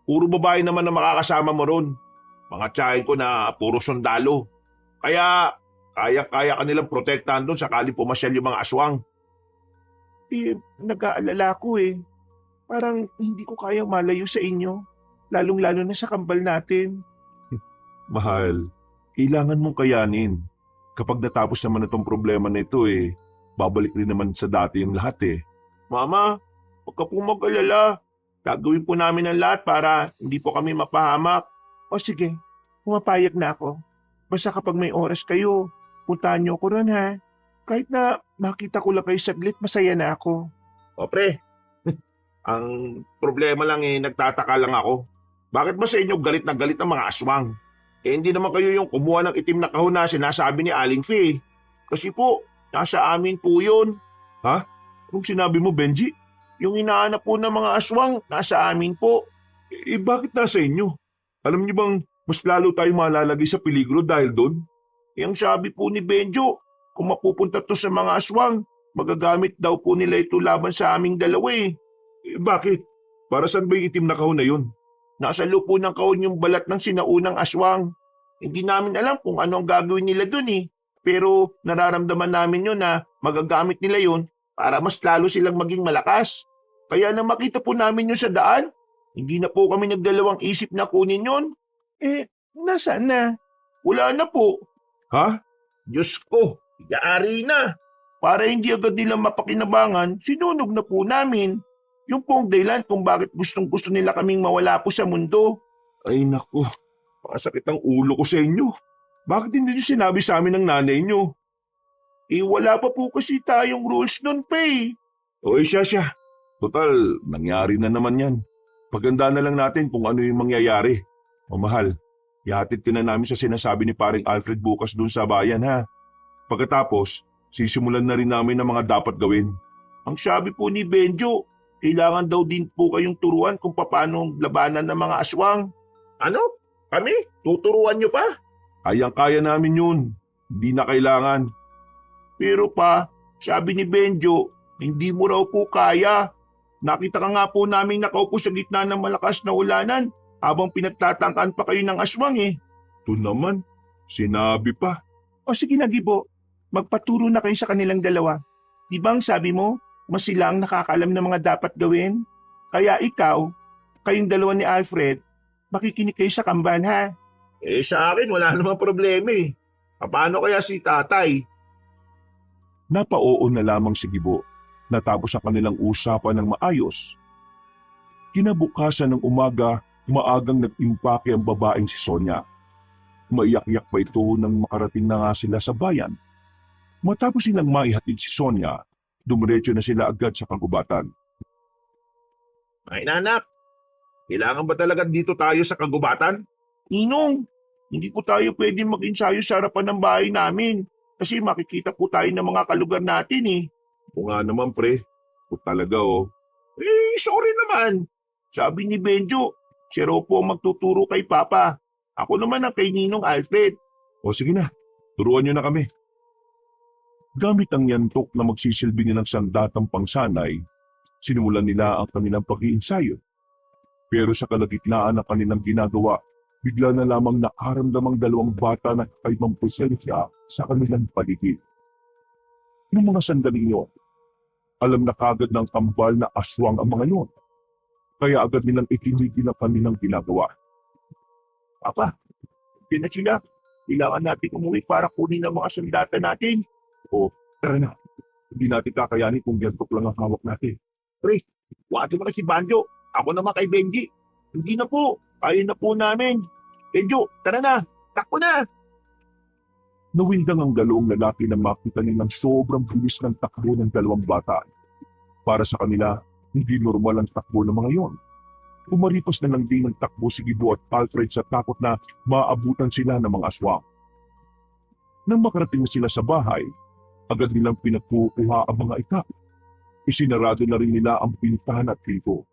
Puro babae naman na makakasama mo ron. Mga tiyahin ko na puro sundalo. Kaya, kaya-kaya ka nilang protektahan doon sakali pumasyal yung mga aswang. Nag-aalala ko eh. Parang hindi ko kayang malayo sa inyo. Lalong-lalo na sa kambal natin. Mahal, kailangan mong kayanin. Kapag natapos naman itong problema na ito babalik rin naman sa dati yung lahat Mama, huwag ka pong mag-alala. Gagawin po namin ang lahat para hindi po kami mapahamak. O sige, pumapayag na ako. Basta kapag may oras kayo, puntahan niyo ko ron ha. Kahit na makita ko lang kayo saglit, masaya na ako. O pre, ang problema lang nagtataka lang ako. Bakit ba sa inyo galit na galit ang mga aswang? Hindi naman kayo yung kumuha ng itim na kahon na sinasabi ni Aling Fee. Kasi po, nasa amin po yun. Ha? Anong sinabi mo, Benji? Yung hinahanap po ng mga aswang, nasa amin po. Bakit nasa inyo? Alam niyo bang mas lalo tayo malalagay sa peligro dahil doon? Yung sabi po ni Benjo, kung mapupunta to sa mga aswang, magagamit daw po nila ito laban sa aming dalawa Bakit? Para saan ba yung itim na kahon na yun? Nasa lupo ng kahon yung balat ng sinaunang aswang. Hindi namin alam kung ano ang gagawin nila dun Pero nararamdaman namin yun na magagamit nila yun para mas lalo silang maging malakas. Kaya nang makita po namin yun sa daan, hindi na po kami nagdalawang isip na kunin yun. Nasaan na? Wala na po. Ha? Diyos ko, yaari na. Para hindi agad nilang mapakinabangan, sinunog na po namin. Yung pong dahilan kung bakit gustong-gusto nila kaming mawala po sa mundo. Ay naku, masakit ang ulo ko sa inyo. Bakit hindi niyo sinabi sa amin ng nanay niyo? Wala pa po kasi tayong rules nun pa siya. Total, nangyari na naman yan. Paganda na lang natin kung ano yung mangyayari. Mahal, ihatid ka na namin sa sinasabi ni paring Alfred bukas dun sa bayan ha. Pagkatapos, sisimulan na rin namin ang mga dapat gawin. Ang sabi po ni Benjo, kailangan daw din po kayong turuan kung paano labanan ng mga aswang. Ano? Kami? Tuturuan nyo pa? Kayang-kaya namin yun. Hindi na kailangan. Pero pa, sabi ni Benjo, hindi mo raw po kaya. Nakita ka nga po namin nakaupo sa gitna ng malakas na ulanan habang pinagtatangkaan pa kayo ng aswang Ito naman, sinabi pa. O sige na Gibo, magpaturo na kayo sa kanilang dalawa. Di ba ang sabi mo, mas sila ang nakakaalam ng mga dapat gawin? Kaya ikaw, kayong dalawa ni Alfred, makikinig kayo sa kamban ha? Sa akin wala namang problema Paano kaya si tatay? Napaoo na lamang si Gibo. Natapos ang kanilang usapan ng maayos. Kinabukasan ng umaga, maagang nag-impake ang babaeng si Sonia. Maiyak-iyak pa ito nang makarating na nga sila sa bayan. Matapos silang maihatid si Sonia, dumiretso na sila agad sa kagubatan. Ay nanak, kailangan ba talaga dito tayo sa kagubatan? Ninong, hindi po tayo pwedeng mag-ensayo sa harapan ng bahay namin kasi makikita po tayo ng mga kalugar natin eh. O nga naman pre, o talaga oh. Sorry naman. Sabi ni Benjo, siya raw po ang magtuturo kay Papa. Ako naman ang kay Ninong Alfred. O sige na, turuan niyo na kami. Gamit ang yantok na magsisilbi nilang sandatang pangsanay, sinimulan nila ang kanilang pag-iinsayo. Pero sa kalagitnaan ng kanilang ginagawa, bigla na lamang nakaramdam ang dalawang bata na kakaibang presensya sa kanilang paligid. Noong mga sandaling yun, alam na kagad ng kambal na aswang ang mga yun. Kaya agad nilang itinigil ang kanilang ginagawa. Papa, hindi na sila. Kailangan natin umuwi para kunin ang mga sandata natin. O, tara na. Hindi natin kakayanin kung yantok lang ang hawak natin. Pre, wag mo na si Banjo. Ako naman kay Benji. Hindi na po. Kaya na po namin. Benjo, tara na. Takbo na. Nawindang ang dalawang lalaki na makita nilang sobrang bilis ng takbo ng dalawang bata. Para sa kanila, hindi normal ang takbo ng mga yon. Pumaripas na lang din ang takbo si Gibo at Alfred sa takot na maabutan sila ng mga aswang. Nang makarating na sila sa bahay, agad nilang pinagkukuha ang mga itak. Isinarado na rin nila ang pintahan at pinto.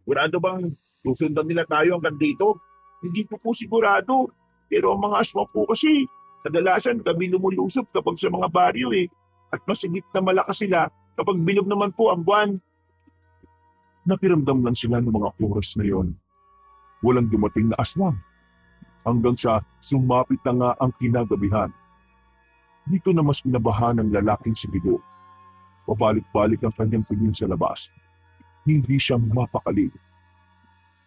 Sigurado bang susundan nila tayo hanggang dito? Hindi po sigurado. Pero ang mga aswang po kasi, kadalasan kami lumulusob kapag sa mga baryo eh. At masigit na malakas sila kapag bilog naman po ang buwan. Nakiramdam lang sila ng mga oras na yon. Walang dumating na aswang. Hanggang sa sumapit na nga ang kinagabihan. Dito na mas kinabahan ng lalaking si Bigo. Pabalik-balik ang kanyang tingin sa labas. Hindi siya mapakali.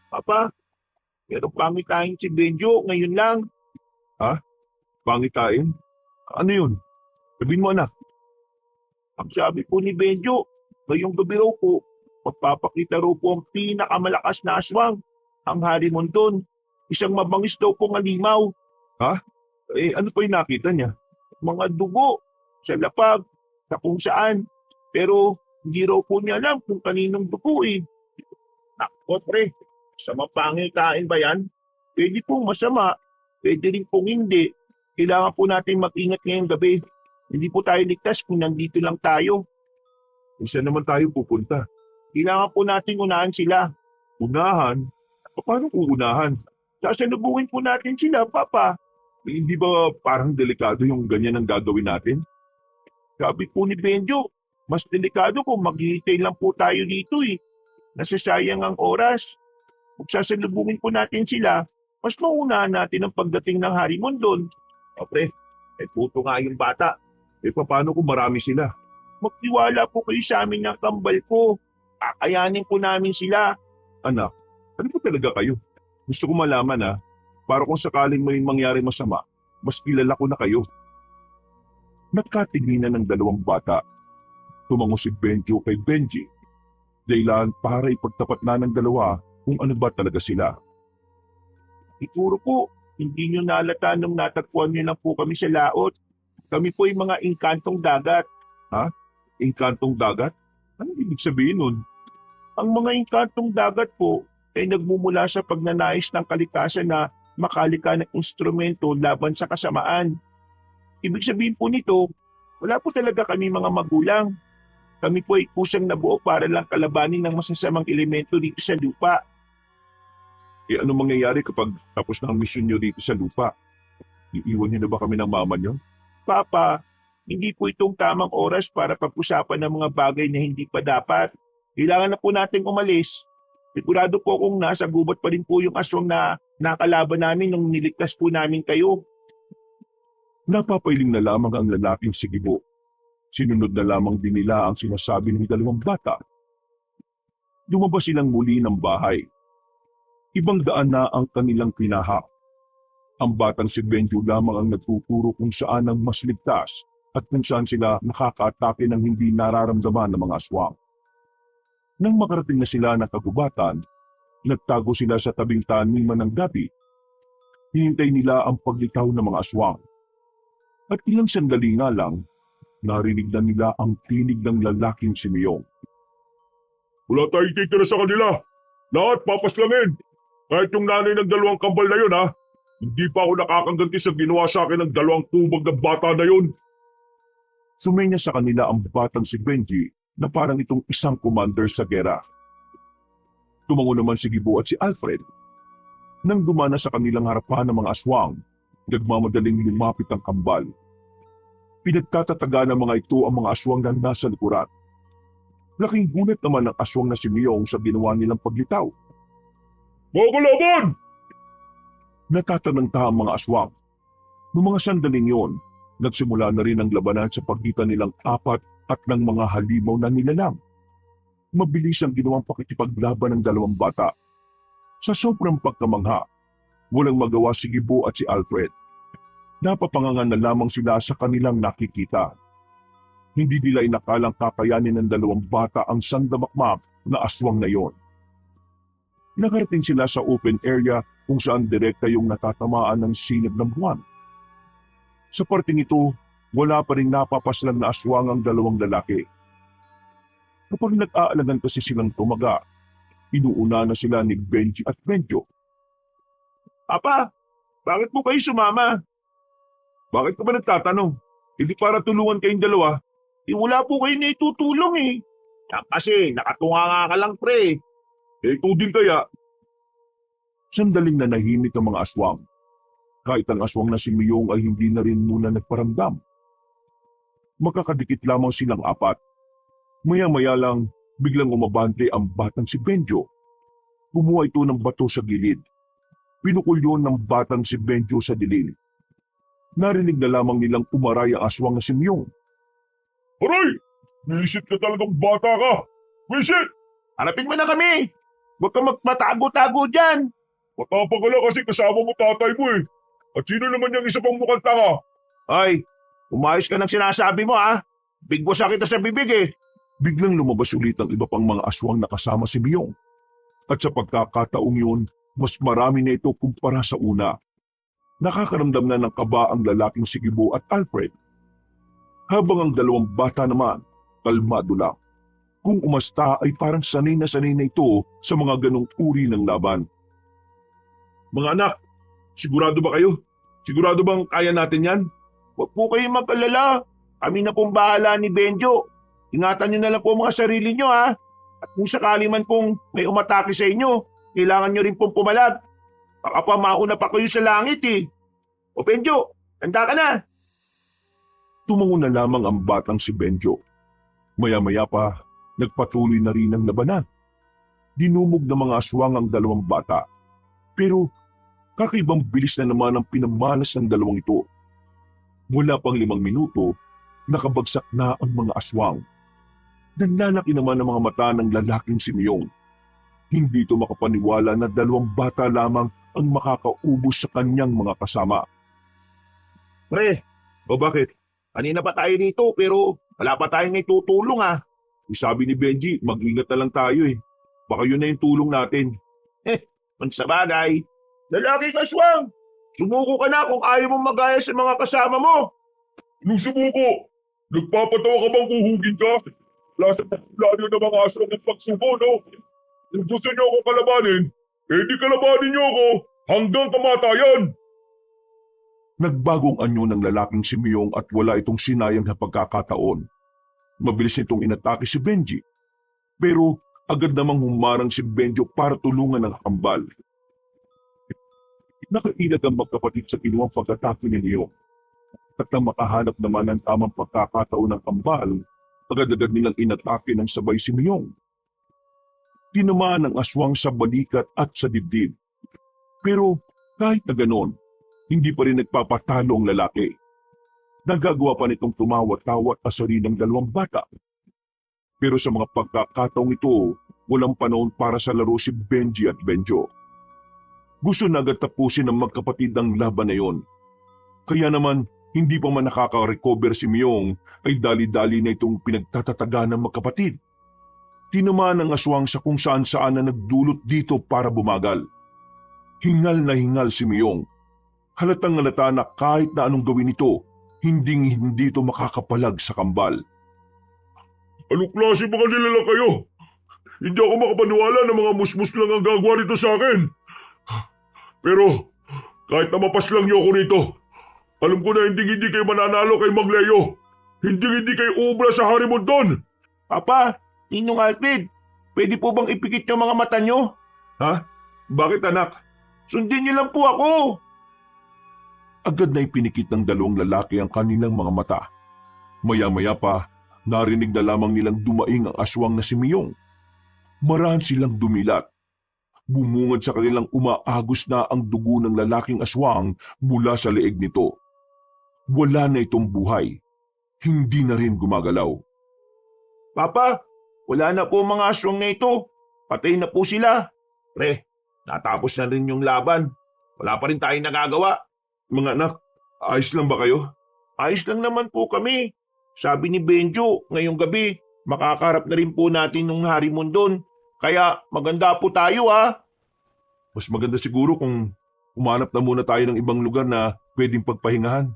Papa, pero pangitain si Benjo ngayon lang. Pangitain? Ano yun? Sabihin mo anak. Ang sabi po ni Benjo, ngayong gabi raw po, magpapakita raw po ang pinakamalakas na aswang, ang Hari Mondon. Isang mabangis daw pong alimaw. Ano pa yung nakita niya? Mga dugo, sa lapag, sa kung saan. Pero hindi raw po niya alam kung kaninong dugo eh. Nako pre, sa mapangitain ba yan? Pwede pong masama, pwede rin pong hindi. Kailangan po natin mag-ingat ngayong gabi. Hindi po tayo ligtas kung nandito lang tayo. Isa naman tayo pupunta. Kailangan po natin unahan sila. Unahan? Paano kung unahan? Sasalubungin po natin sila, Papa. Hindi ba parang delikado yung ganyan ang gagawin natin? Sabi po ni Benjo, mas delikado kung maghihintay lang po tayo dito eh. Nasasayang ang oras. Kung sasalubungin po natin sila, mas maunahan natin ang pagdating ng Hari Mondon. O pre, puto nga yung bata. Paano kung marami sila? Magtiwala po kayo sa amin ng kambal ko. Kakayanin po namin sila. Anak, ano po talaga kayo? Gusto ko malaman para kung sakaling may mangyari masama, mas kilala ko na kayo. Nagkatinginan ng dalawang bata. Tumango si Benjo kay Benji. Dahilan para ipagtapat na ng dalawa kung ano ba talaga sila. Siguro po, hindi nyo nalata nung natagpuan nyo lang po kami sa laot. Kami po yung mga inkantong dagat. Inkantong dagat? Ano ibig sabihin nun? Ang mga inkantong dagat po ay nagmumula sa pagnanais ng kalikasan na makalika ng instrumento laban sa kasamaan. Ibig sabihin po nito, wala po talaga kami mga magulang. Kami po ay kusang nabuo para lang kalabanin ng masasamang elemento dito sa lupa. Ano mangyayari kapag tapos na ang misyon nyo dito sa lupa? Iiwan nyo na ba kami ng mama nyo? Papa, hindi po itong tamang oras para pag-usapan ng mga bagay na hindi pa dapat. Kailangan na po nating umalis. Sigurado po kung nasa gubat pa rin po yung aswang na nakalaban namin nung niligtas po namin kayo. Napapailing na lamang ang lalaking si Gibo. Sinunod na lamang din nila ang sinasabi ng dalawang bata. Lumabas silang muli ng bahay. Ibang daan na ang kanilang pinahak. Ang batang si Benjo lamang ang nagtuturo kung saan ang mas ligtas at kung saan sila nakakaatake ng hindi nararamdaman ng mga aswang. Nang makarating na sila ng kagubatan, nagtago sila sa tabing taniman ng gabi. Hinintay nila ang paglitaw ng mga aswang. At ilang sandali nga lang, narinig na nila ang tinig ng lalaking si Miyong. Wala tayong titira sa kanila. Lahat papaslangin. Kahit yung nanay ng 2 kambal na yun ha. Hindi pa ako nakakangganti sa ginawa sa akin ng 2 tubag na bata na yun. Sumenya sa kanila ang batang si Benji na parang itong isang commander sa gera. Tumango naman si Gibo at si Alfred. Nang dumana sa kanilang harapan ng mga aswang, nagmamadaling lumapit ang kambal. Pinagtatataga ng mga ito ang mga aswang na nasa likuran. Laking gulat naman ng aswang na si Miyong sa ginawa nilang paglitaw. Mga kalaban! Natatanangta ang mga aswang. Noong mga sandaling yon, nagsimula na rin ang labanan sa pagitan nilang 4 at ng mga halimaw na nilalang. Mabilis ang ginawang pakikipaglaban ng 2 bata. Sa sobrang pagkamangha, walang magawa si Gibo at si Alfred. Napapangangan na lamang sila sa kanilang nakikita. Hindi nila inakalang kakayanin ng 2 bata ang sandamakmak na aswang na iyon. Nakarating sila sa open area kung saan direkta yung natatamaan ng sinag ng buwan. Sa parting ito, wala pa rin napapaslan na aswang ang 2 lalaki. Kapag nag-aalagan kasi silang tumaga, inuuna na sila ni Benji at Benjo. Papa, bakit mo kayo sumama? Bakit ka ba nagtatanong? Hindi para tulungan kayong 2? Wala po kayo na itutulong eh. Kasi nakatunga ka lang pre. Ikaw din kaya? Sandaling nanahimik ang mga aswang. Kahit ang aswang na si Miyong ay hindi na rin muna nagparamdam. Makakadikit lamang silang 4. Maya-maya lang, biglang umabante ang batang si Benjo. Kumuha ito ng bato sa gilid. Pinukul yun ng batang si Benjo sa dilim. Narinig na lamang nilang umaray ang aswang na si Miyong. Aray! Wisit ka talagang bata ka! Wisit! Harapin mo na kami! Huwag kang magpatago-tago dyan! Matapang ka lang kasi kasama mo tatay mo eh. At sino naman yung isa pang mukhang tanga? Ay, umayos ka ng sinasabi mo ha! Bigbosa kita sa bibig eh! Biglang lumabas ulit ang iba pang mga aswang na kasama si Miyong. At sa pagkakataong yun, mas marami na ito kumpara sa una. Nakakaramdam na ng kaba ang lalaking si Gibo at Alfred. Habang ang 2 bata naman, kalmado lang. Kung umasta ay parang sanay na ito sa mga ganong uri ng laban. Mga anak, sigurado ba kayo? Sigurado bang kaya natin yan? Huwag po kayong mag-alala. Kami na pong bahala ni Benjo. Ingatan niyo na lang po ang mga sarili niyo ha. At kung sakali man pong may umatake sa inyo, kailangan niyo rin pong pumalag. Baka pa mauna pa kayo sa langit eh. O Benjo, handa ka na. Tumango na lamang ang batang si Benjo. Maya-maya pa, nagpatuloy na rin ang labanan. Dinumog ng mga aswang ang 2 bata. Pero kakaibang bilis na naman ang pinamalas ng 2 ito. Wala pang 5 minuto, nakabagsak na ang mga aswang. Nanlalaki naman ang mga mata ng lalaking si Miyong. Hindi ito makapaniwala na 2 bata lamang ang makakaubos sa kanyang mga kasama. Pre, o bakit? Kanina pa tayo dito pero wala pa tayong itutulong ha. Sabi ni Benji, mag-ingat na lang tayo eh. Baka yun na yung tulong natin. Kung sa bagay, lalaki ka aswang. Sumuko ka na kung ayaw mong magaya sa mga kasama mo. Anong sumuko? Nagpapatawa ka bang kuhugin ka? Lasa popularyo ng mga aswang ng pagsubo, no? Kung gusto niyo ako kalabanin, di kalabanin niyo ako hanggang kamatayan. Nagbagong anyo ng lalaking si Miyong at wala itong sinayang na pagkakataon. Mabilis nitong inatake si Benji. Pero agad namang humarang si Benjo para tulungan ang kambal. Nakainag ang magkapatid sa kinuwang pagkatake ni Miyong. At nang makahanap naman ng tamang pagkakataon ng kambal, agad-agad nilang inatake ng sabay si Miyong. Tinamaan ang aswang sa balikat at sa dibdib. Pero kahit na ganon, hindi pa rin nagpapatalo ang lalaki. Nagagawa pa nitong tumawat-tawat asarin ng 2 bata. Pero sa mga pagkakataong ito, walang panahon para sa laro si Benji at Benjo. Gusto na agad tapusin ng magkapatid ang laban na yon. Kaya naman, hindi pa man nakaka-recover si Miyong ay dali-dali na itong pinagtatataga ng magkapatid. Tinamaan ng aswang sa kung saan-saan na nagdulot dito para bumagal. Hingal na hingal si Miyong. Halatang halata na kahit na anong gawin ito, hindi ito makakapalag sa kambal. Anong klase mga nilala kayo? Hindi ako makapaniwala na mga musmus lang ang gagawa nito sa akin. Pero kahit na mapas lang niyo ako rito, alam ko na hindi kayo mananalo kay Magleo. Hindi kayo uubra sa Harimondon. Papa, Ninong Alfred, pwede po bang ipikit yung mga mata nyo? Ha? Bakit anak? Sundin niyo lang po ako. Agad na ipinikit ng dalawang lalaki ang kanilang mga mata. Maya-maya pa, narinig na lamang nilang dumaing ang aswang na si Miyong. Marahan silang dumilat. Bumungad sa kanilang umaagos na ang dugo ng lalaking aswang mula sa leeg nito. Wala na itong buhay. Hindi na rin gumagalaw. Papa, wala na po mga aswang na ito. Patay na po sila. Pre, natapos na rin yung laban. Wala pa rin tayong nagagawa. Mga anak, ayos lang ba kayo? Ayos lang naman po kami. Sabi ni Benjo, ngayong gabi, makakarap na rin po natin ng Harimondon. Kaya maganda po tayo Mas maganda siguro kung umanap na muna tayo ng ibang lugar na pwedeng pagpahingahan.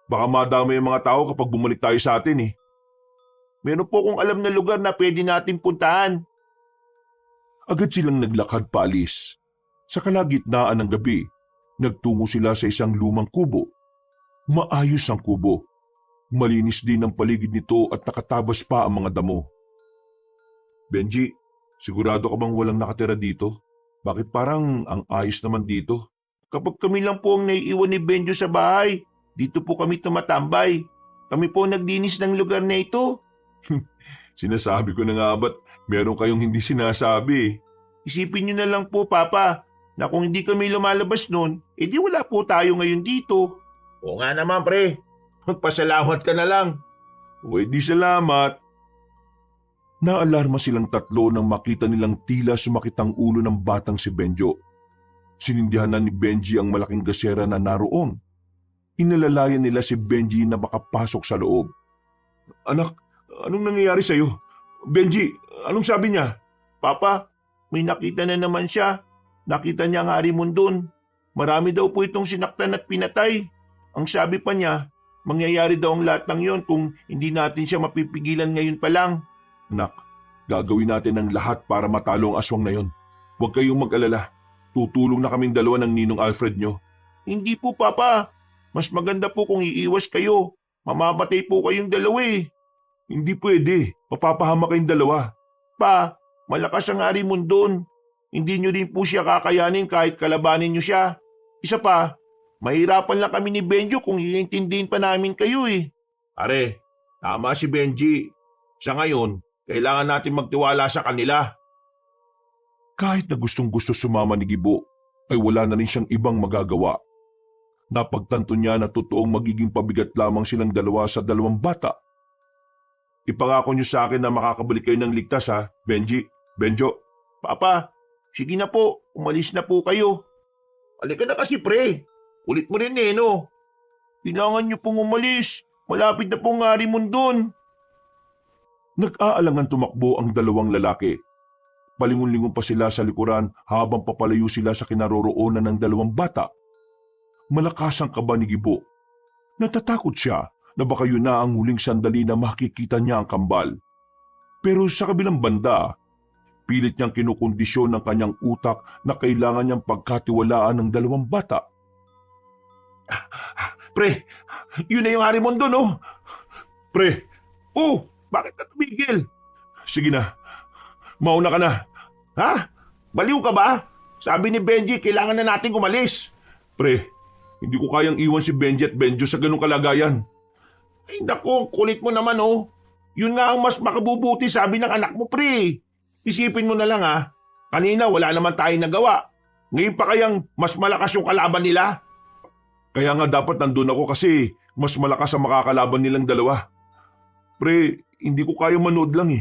Baka madami yung mga tao kapag bumalik tayo sa atin Meron po kung alam na lugar na pwede natin puntahan. Agad silang naglakad paalis. Sa kalagitnaan ng gabi, nagtungo sila sa isang lumang kubo. Maayos ang kubo. Malinis din ang paligid nito at nakatabas pa ang mga damo. Benji, sigurado ka bang walang nakatira dito? Bakit parang ang ayos naman dito? Kapag kami lang po ang naiiwan ni Benjo sa bahay, dito po kami tumatambay. Kami po naglinis ng lugar na ito. Sinasabi ko na nga ba't meron kayong hindi sinasabi? Isipin niyo na lang po, Papa, na kung hindi kami lumalabas noon, edi wala po tayo ngayon dito. Oo nga naman, pre. Magpasalamat ka na lang. O di salamat. Naalarma silang tatlo nang makita nilang tila sumakit ang ulo ng batang si Benjo. Sinindihan na ni Benji ang malaking gasera na naroon. Inalalayan nila si Benji na makapasok sa loob. Anak, anong nangyayari sa'yo? Benji, anong sabi niya? Papa, may nakita na naman siya. Nakita niya ang Harimondon. Marami daw po itong sinaktan at pinatay. Ang sabi pa niya, mangyayari daw ang lahat ng yon kung hindi natin siya mapipigilan ngayon pa lang. Anak, gagawin natin ang lahat para matalo ang aswang na yon. Huwag kayong mag-alala. Tutulong na kaming dalawa ng Ninong Alfred nyo. Hindi po, Papa. Mas maganda po kung iiwas kayo. Mamamatay po kayong dalawa Hindi pwede. Mapapahama kayong dalawa. Pa, malakas ang Harimondon. Hindi nyo rin po siya kakayanin kahit kalabanin nyo siya. Isa pa, mahirapan lang kami ni Benjo kung iintindihin pa namin kayo Are, tama si Benji. Sa ngayon, kailangan natin magtiwala sa kanila. Kahit na gustong-gusto sumama ni Gibo, ay wala na rin siyang ibang magagawa. Napagtanto niya na totoong magiging pabigat lamang silang dalawa sa dalawang bata. Ipangako niyo sa akin na makakabalik kayo ng ligtas Benji, Benjo. Papa, sige na po, umalis na po kayo. Halika na kasi pre, ulit mo rin no. Kailangan niyo pong umalis, malapit na pong Harimondon. Nag-aalangan tumakbo ang dalawang lalaki. Palingon-lingon pa sila sa likuran habang papalayo sila sa kinaroroonan ng dalawang bata. Malakas ang kaba ni Gibo. Natatakot siya na baka yun na ang huling sandali na makikita niya ang kambal. Pero sa kabilang banda, pilit niyang kinukondisyon ng kanyang utak na kailangan niyang pagkatiwalaan ng dalawang bata. Pre, yun na yung Harimondon Pre! Bakit ka tumigil? Sige na, mauna ka na. Ha? Baliw ka ba? Sabi ni Benji, kailangan na nating umalis. Pre, hindi ko kayang iwan si Benji at Benjo sa ganung kalagayan. Ay naku, kulit mo naman Yun nga ang mas makabubuti sabi ng anak mo, pre. Isipin mo na lang kanina wala naman tayong nagawa. Ngayon pa kayang mas malakas yung kalaban nila? Kaya nga dapat nandun ako kasi mas malakas ang makakalaban nilang dalawa. Pre, hindi ko kaya manood lang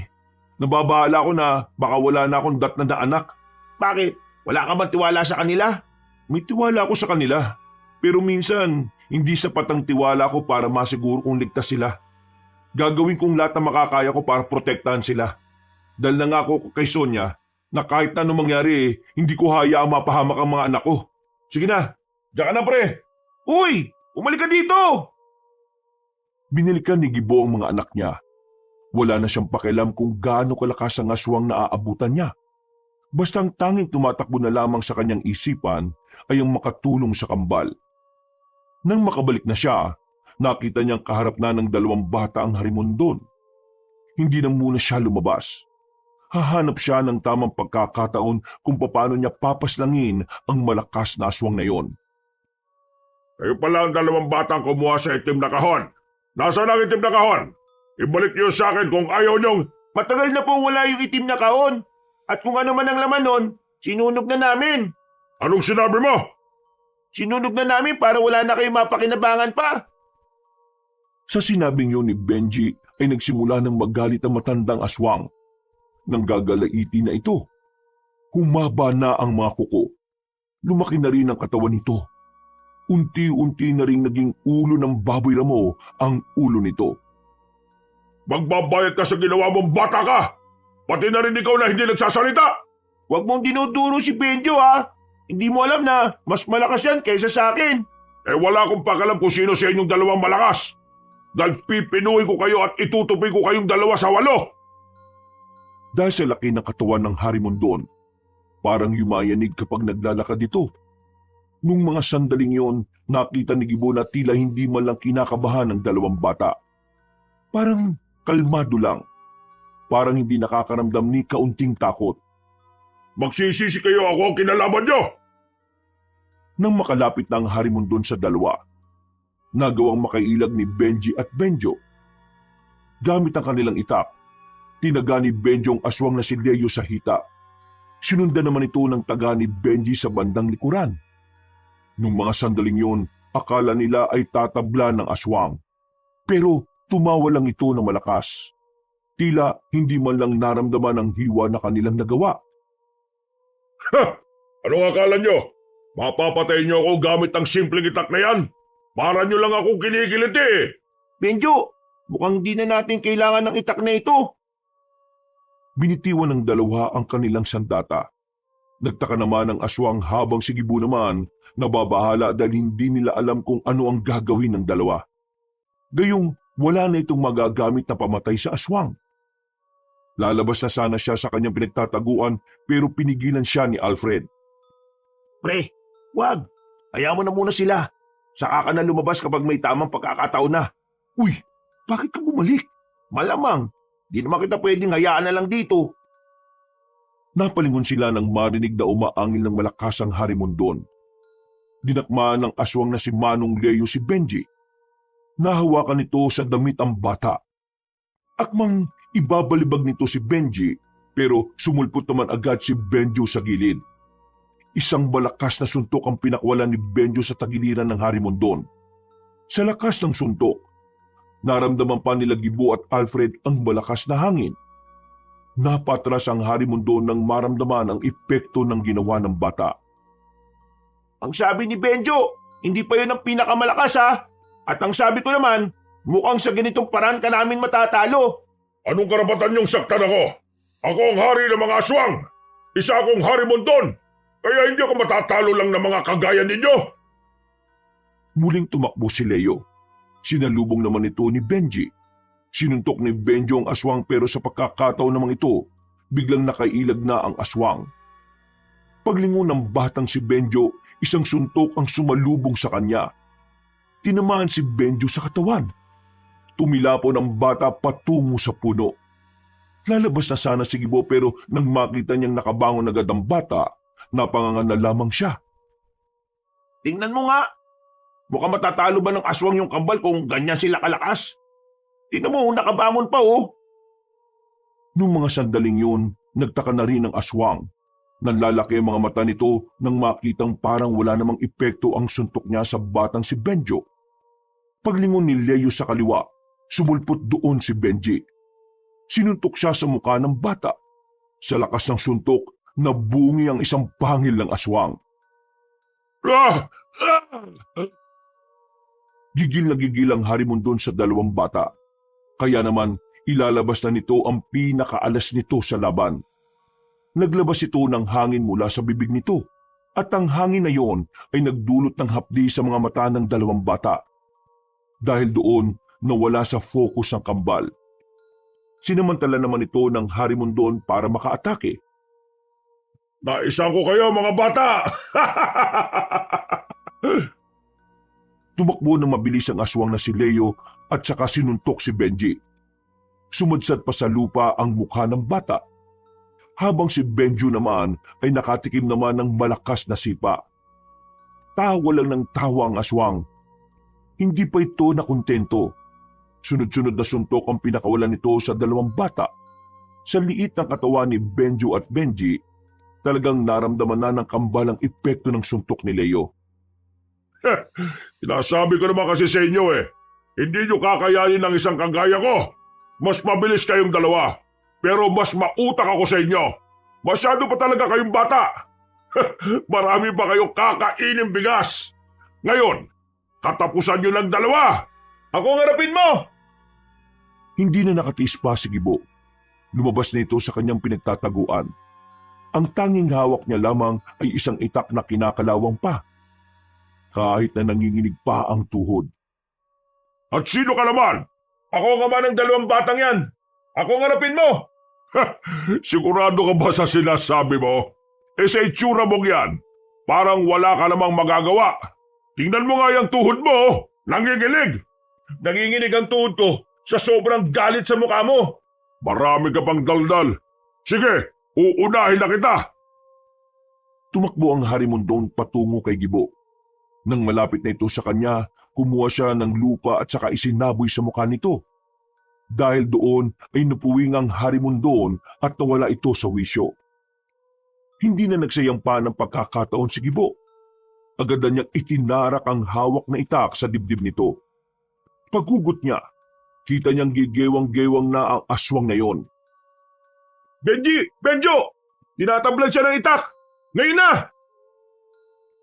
Nababahala ko na baka wala na akong dat na anak. Bakit? Wala ka bang tiwala sa kanila? May tiwala ako sa kanila. Pero minsan, hindi sapat ang tiwala ko para masiguro kung ligtas sila. Gagawin kong lahat na makakaya ko para protektahan sila. Dahil nangako ko kay Sonia na kahit na anong mangyari, hindi ko hayaang mapahamak ang mga anak ko. Sige na, diyan ka na pre. Uy! Umalik ka dito! Binilikan ni Gibo ang mga anak niya. Wala na siyang pakialam kung gaano kalakas ang aswang na aabutan niya. Basta ang tanging tumatakbo na lamang sa kanyang isipan ay ang makatulong sa kambal. Nang makabalik na siya, nakita niyang kaharap na ng 2 bata ang harimondon. Hindi na muna siya lumabas. Hahanap siya ng tamang pagkakataon kung paano niya papaslangin ang malakas na aswang na iyon. Kayo pala ang 2 batang kumuha sa itim na kahon. Nasaan ang itim na kahon? Ibalik niyo sa akin kung ayaw niyong... Matagal na pong wala yung itim na kahon. At kung ano man ang laman nun, sinunog na namin. Anong sinabi mo? Sinunog na namin para wala na kayo mapakinabangan pa. Sa sinabing yun ni Benji ay nagsimula ng magalit ang matandang aswang. Nang gagalaiti na ito, humaba na ang mga kuko. Lumaki na rin ang katawan nito. Unti-unti na ring naging ulo ng baboy ramo ang ulo nito. Magbabayad ka sa ginawa mong bata ka! Pati na rin ikaw na hindi nagsasalita! Huwag mong dinuduro si Benjo ha. Hindi mo alam na mas malakas yan kaysa sa akin. Eh wala akong pakalam kung sino sa inyong 2 malakas. Dahil pipinuhin ko kayo at itutupi ko kayong 2 sa 8. Dahil sa laki ng katawan ng harimondon, parang yumayanig kapag naglalakad ito. Nung mga sandaling yon, nakita ni Gibo na tila hindi man lang kinakabahan ng 2 bata. Parang kalmado lang. Parang hindi nakakaramdam ni kaunting takot. Magsisisi kayo, ako ang kinalaban niyo! Nang makalapit na ang harimondon sa 2, nagawang makailag ni Benji at Benjo. Gamit ang kanilang itak, tinaga ni Benjo ang aswang na si Leo sa hita. Sinundan naman ito ng taga ni Benji sa bandang likuran. Nung mga sandaling yun, akala nila ay tatabla ng aswang. Pero tumawa lang ito na malakas. Tila hindi man lang naramdaman ang hiwa na kanilang nagawa. Ha! Anong akala niyo? Mapapatay niyo ako gamit ang simpleng itak na yan? Para niyo lang akong kinikiliti eh! Benjo, mukhang di na natin kailangan ng itak na ito. Binitiwan ng 2 ang kanilang sandata. Nagtaka naman ang aswang habang si Gibo naman nababahala dahil hindi nila alam kung ano ang gagawin ng 2. Gayong wala na itong magagamit na pamatay sa aswang. Lalabas na sana siya sa kanyang pinagtataguan pero pinigilan siya ni Alfred. Pre, wag. Hayaan mo na muna sila. Saka ka na lumabas kapag may tamang pagkakataon na. Uy, bakit ka bumalik? Malamang, di naman kita pwedeng hayaan na lang dito. Napalingon sila nang marinig na umaangil ng malakas ang harimondon. Dinakmaan ng aswang na si Manong Leo si Benji. Nahawakan nito sa damit ang bata. Akmang ibabalibag nito si Benji pero sumulpot naman agad si Benjo sa gilid. Isang malakas na suntok ang pinakwalan ni Benjo sa tagiliran ng harimondon. Sa lakas ng suntok, naramdaman pa nila Gibo at Alfred ang malakas na hangin. Napatras ang harimondon nang maramdaman ang epekto ng ginawa ng bata. Ang sabi ni Benjo, hindi pa yun ang pinakamalakas ha. At ang sabi ko naman, mukhang sa ganitong paraan ka namin matatalo. Anong karapatan niyong saktan ako? Ako ang hari ng mga aswang! Isa akong harimondon! Kaya hindi ako matatalo lang ng mga kagaya ninyo! Muling tumakbo si Leo. Sinalubong naman ito ni Benji. Sinuntok ni Benjo ang aswang pero sa pagkakataon namang ito, biglang nakailag na ang aswang. Paglingon ng batang si Benjo, isang suntok ang sumalubong sa kanya. Tinamaan si Benjo sa katawan. Tumilapon ang bata patungo sa puno. Lalabas na sana si Gibo pero nang makita niyang nakabangon agad ang bata, napangangan na lamang siya. Tingnan mo nga. Mukhang matatalo ba ng aswang yung kambal kung ganyan sila kalakas? Tingnan mo, nakabangon pa oh. Nung mga sandaling yun, nagtaka na rin ang aswang. Nanlalaki ang mga mata nito nang makitang parang wala namang epekto ang suntok niya sa batang si Benjo. Paglingon ni Leo sa kaliwa, sumulpot doon si Benji. Sinuntok siya sa mukha ng bata. Sa lakas ng suntok, nabungi ang isang pangil ng aswang. Gigil na gigil ang harimondon sa 2 bata. Kaya naman, Ilalabas na nito ang pinakaalas nito sa laban. Naglabas ito ng hangin mula sa bibig nito at ang hangin na yon ay nagdulot ng hapdi sa mga mata ng dalawang bata. Dahil doon, nawala sa focus ang kambal. Sinamantala naman ito ng Harimondon para makaatake. Naisan ko kayo mga bata! Tumakbo ng mabilis ang aswang na si Leo at saka sinuntok si Benji. Sumadsad pa sa lupa ang mukha ng bata. Habang si Benjo naman ay nakatikim naman ng malakas na sipa. Tawa lang ng tawa ang aswang. Hindi pa ito nakontento. Sunod-sunod na suntok ang pinakawalan nito sa dalawang bata. Sa liit ng katawan ni Benjo at Benji, talagang naramdaman na ng kambal ang epekto ng suntok ni Leo. Sinasabi ko naman kasi sa inyo hindi nyo kakayanin ng isang kagaya ko. Mas mabilis kayong dalawa, pero mas mautak ako sa inyo. Masyado pa talaga kayong bata. Marami pa kayong kakainin bigas. Ngayon, katapusan nyo ng dalawa. Ako ang harapin mo! Hindi na nakatiis pa si Gibo. Lumabas na ito sa kanyang pinagtataguan. Ang tanging hawak niya lamang ay isang itak na kinakalawang pa. Kahit na nanginginig pa ang tuhod. At sino ka naman? Ako ang ama ng dalawang batang yan. Ako ang harapin mo. Sigurado ka ba sa sinasabi mo? Sa itsura mong yan, parang wala ka namang magagawa. Tingnan mo nga yung tuhod mo, nanginginig. Nanginginig ang tuhod ko sa sobrang galit sa mukha mo. Marami ka pang daldal. Sige, uunahin na kita. Tumakbo ang Harimondon patungo kay Gibo. Nang malapit na ito sa kanya, kumuha siya ng lupa at saka isinaboy sa mukha nito. Dahil doon ay napuwing ang Harimondon at nawala ito sa wisyo. Hindi na nagsayang pa ng pagkakataon si Gibo. Agad na niyang itinarak ang hawak na itak sa dibdib nito. Paghugot niya, kita niyang gigewang-gewang na ang aswang na yon. Benji! Benjo! Tinatablan siya ng itak! Ngayon na!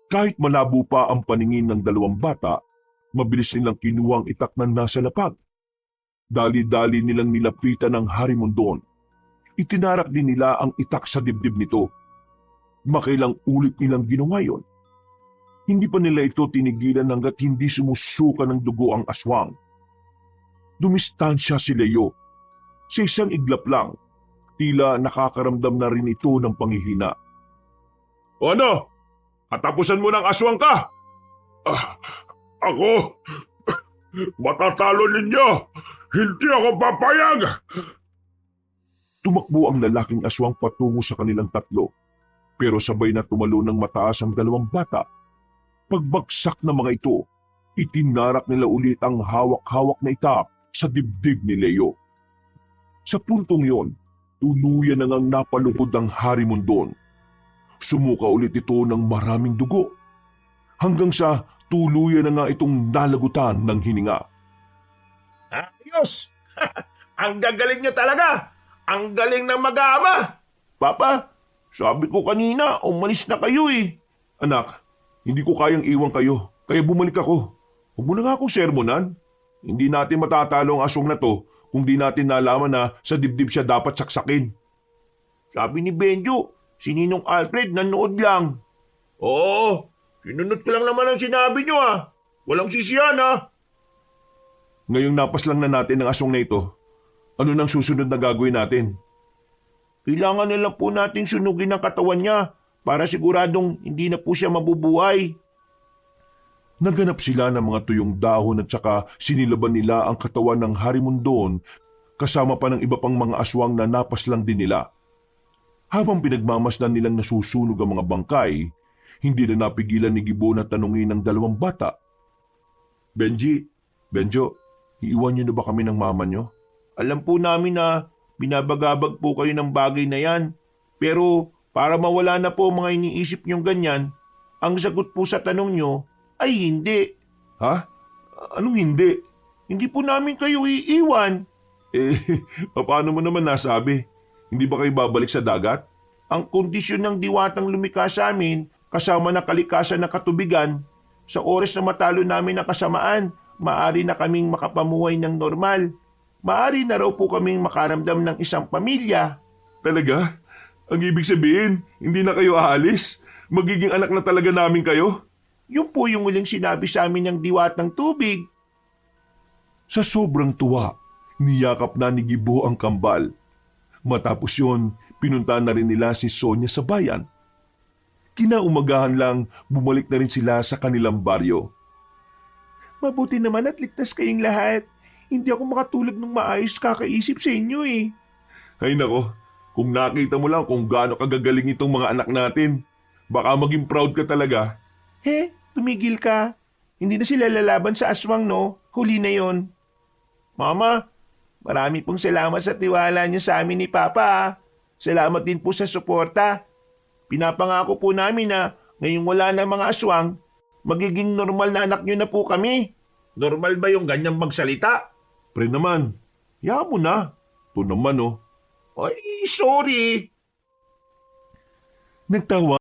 Kahit malabo pa ang paningin ng dalawang bata, mabilis nilang kinuwang itak na nasa lapag. Dali-dali nilang nilapitan ng Harimondon. Itinarak din nila ang itak sa dibdib nito. Makailang ulit nilang ginawa yon. Hindi pa nila ito tinigilan hanggat hindi sumusuka ng dugo ang aswang. Dumistansya si Leo. Sa isang iglap lang, tila nakakaramdam na rin ito ng panghihina. O ano? Katapusan mo ng aswang ka! Ako? Matatalo ninyo! Hindi ako papayag! Tumakbo ang lalaking aswang patungo sa kanilang tatlo, pero sabay na tumalo ng mataas ang dalawang bata. Pagbagsak ng mga ito, itinarak nila ulit ang hawak-hawak na itak sa dibdib ni Leo. Sa puntong yon, tuluyan na ngang napaluhod ang Harimondon. Sumuka ulit ito ng maraming dugo, hanggang sa tuluyan na nga itong nalagutan ng hininga. Ayos! Ang gagaling niyo talaga! Ang galing ng mag-aama! Papa, sabi ko kanina, umalis na kayo eh. Anak, hindi ko kayang iwan kayo, kaya bumalik ako. Huwag mo na nga akong sermonan. Hindi natin matatalo ang aswang na to kung di natin nalaman na sa dibdib siya dapat saksakin. Sabi ni Benjo, si Ninong Alfred nanood lang. Oo, sinunod ko lang naman ang sinabi niyo ah. Walang sisiyan ah. Ngayong napas lang na natin ang aswang na ito, ano nang susunod na gagawin natin? Kailangan na lang po nating sunugin ang katawan niya para siguradong hindi na po siya mabubuhay. Naganap sila ng mga tuyong dahon at saka sinilaban nila ang katawan ng Harimondon kasama pa ng iba pang mga aswang na napaslang din nila. Habang pinagmamasdan nilang nasusunog ang mga bangkay, hindi na napigilan ni Gibo na tanungin ng dalawang bata. Benjo, iiwan niyo na ba kami ng mama niyo? Alam po namin na binabagabag po kayo ng bagay na yan, pero para mawala na po mga iniisip niyong ganyan, ang sagot po sa tanong niyo ay hindi. Ha? Anong hindi? Hindi po namin kayo iiwan. Paano mo naman nasabi? Hindi ba kayo babalik sa dagat? Ang kondisyon ng diwatang lumikha sa amin, kasama na kalikasan ng katubigan, sa oras na matalo namin ang kasamaan, maaari na kaming makapamuhay ng normal. Maari na raw po kaming makaramdam ng isang pamilya. Talaga? Ang ibig sabihin, hindi na kayo aalis? Magiging anak na talaga namin kayo? Yun po yung uling sinabi sa amin ng diwatang tubig. Sa sobrang tuwa, niyakap na ni Gibo ang kambal. Matapos yon, pinunta na rin nila si Sonia sa bayan. Kinaumagahan lang, bumalik na rin sila sa kanilang baryo. Mabuti naman at ligtas kayong lahat. Hindi ako makatulog ng maayos kakaisip sa inyo eh. Ay nako, kung nakita mo lang kung gaano kagagaling itong mga anak natin, baka maging proud ka talaga. Tumigil ka. Hindi na sila lalaban sa aswang, no? Huli na yon. Mama, marami pong salamat sa tiwala niyo sa amin ni Papa. Salamat din po sa suporta. Pinapangako po namin na ngayong wala na mga aswang, magiging normal na anak niyo na po kami. Normal ba yung ganyang magsalita? Pre naman, hayaan mo na. Ito naman oh. Ay, sorry. Nagtawa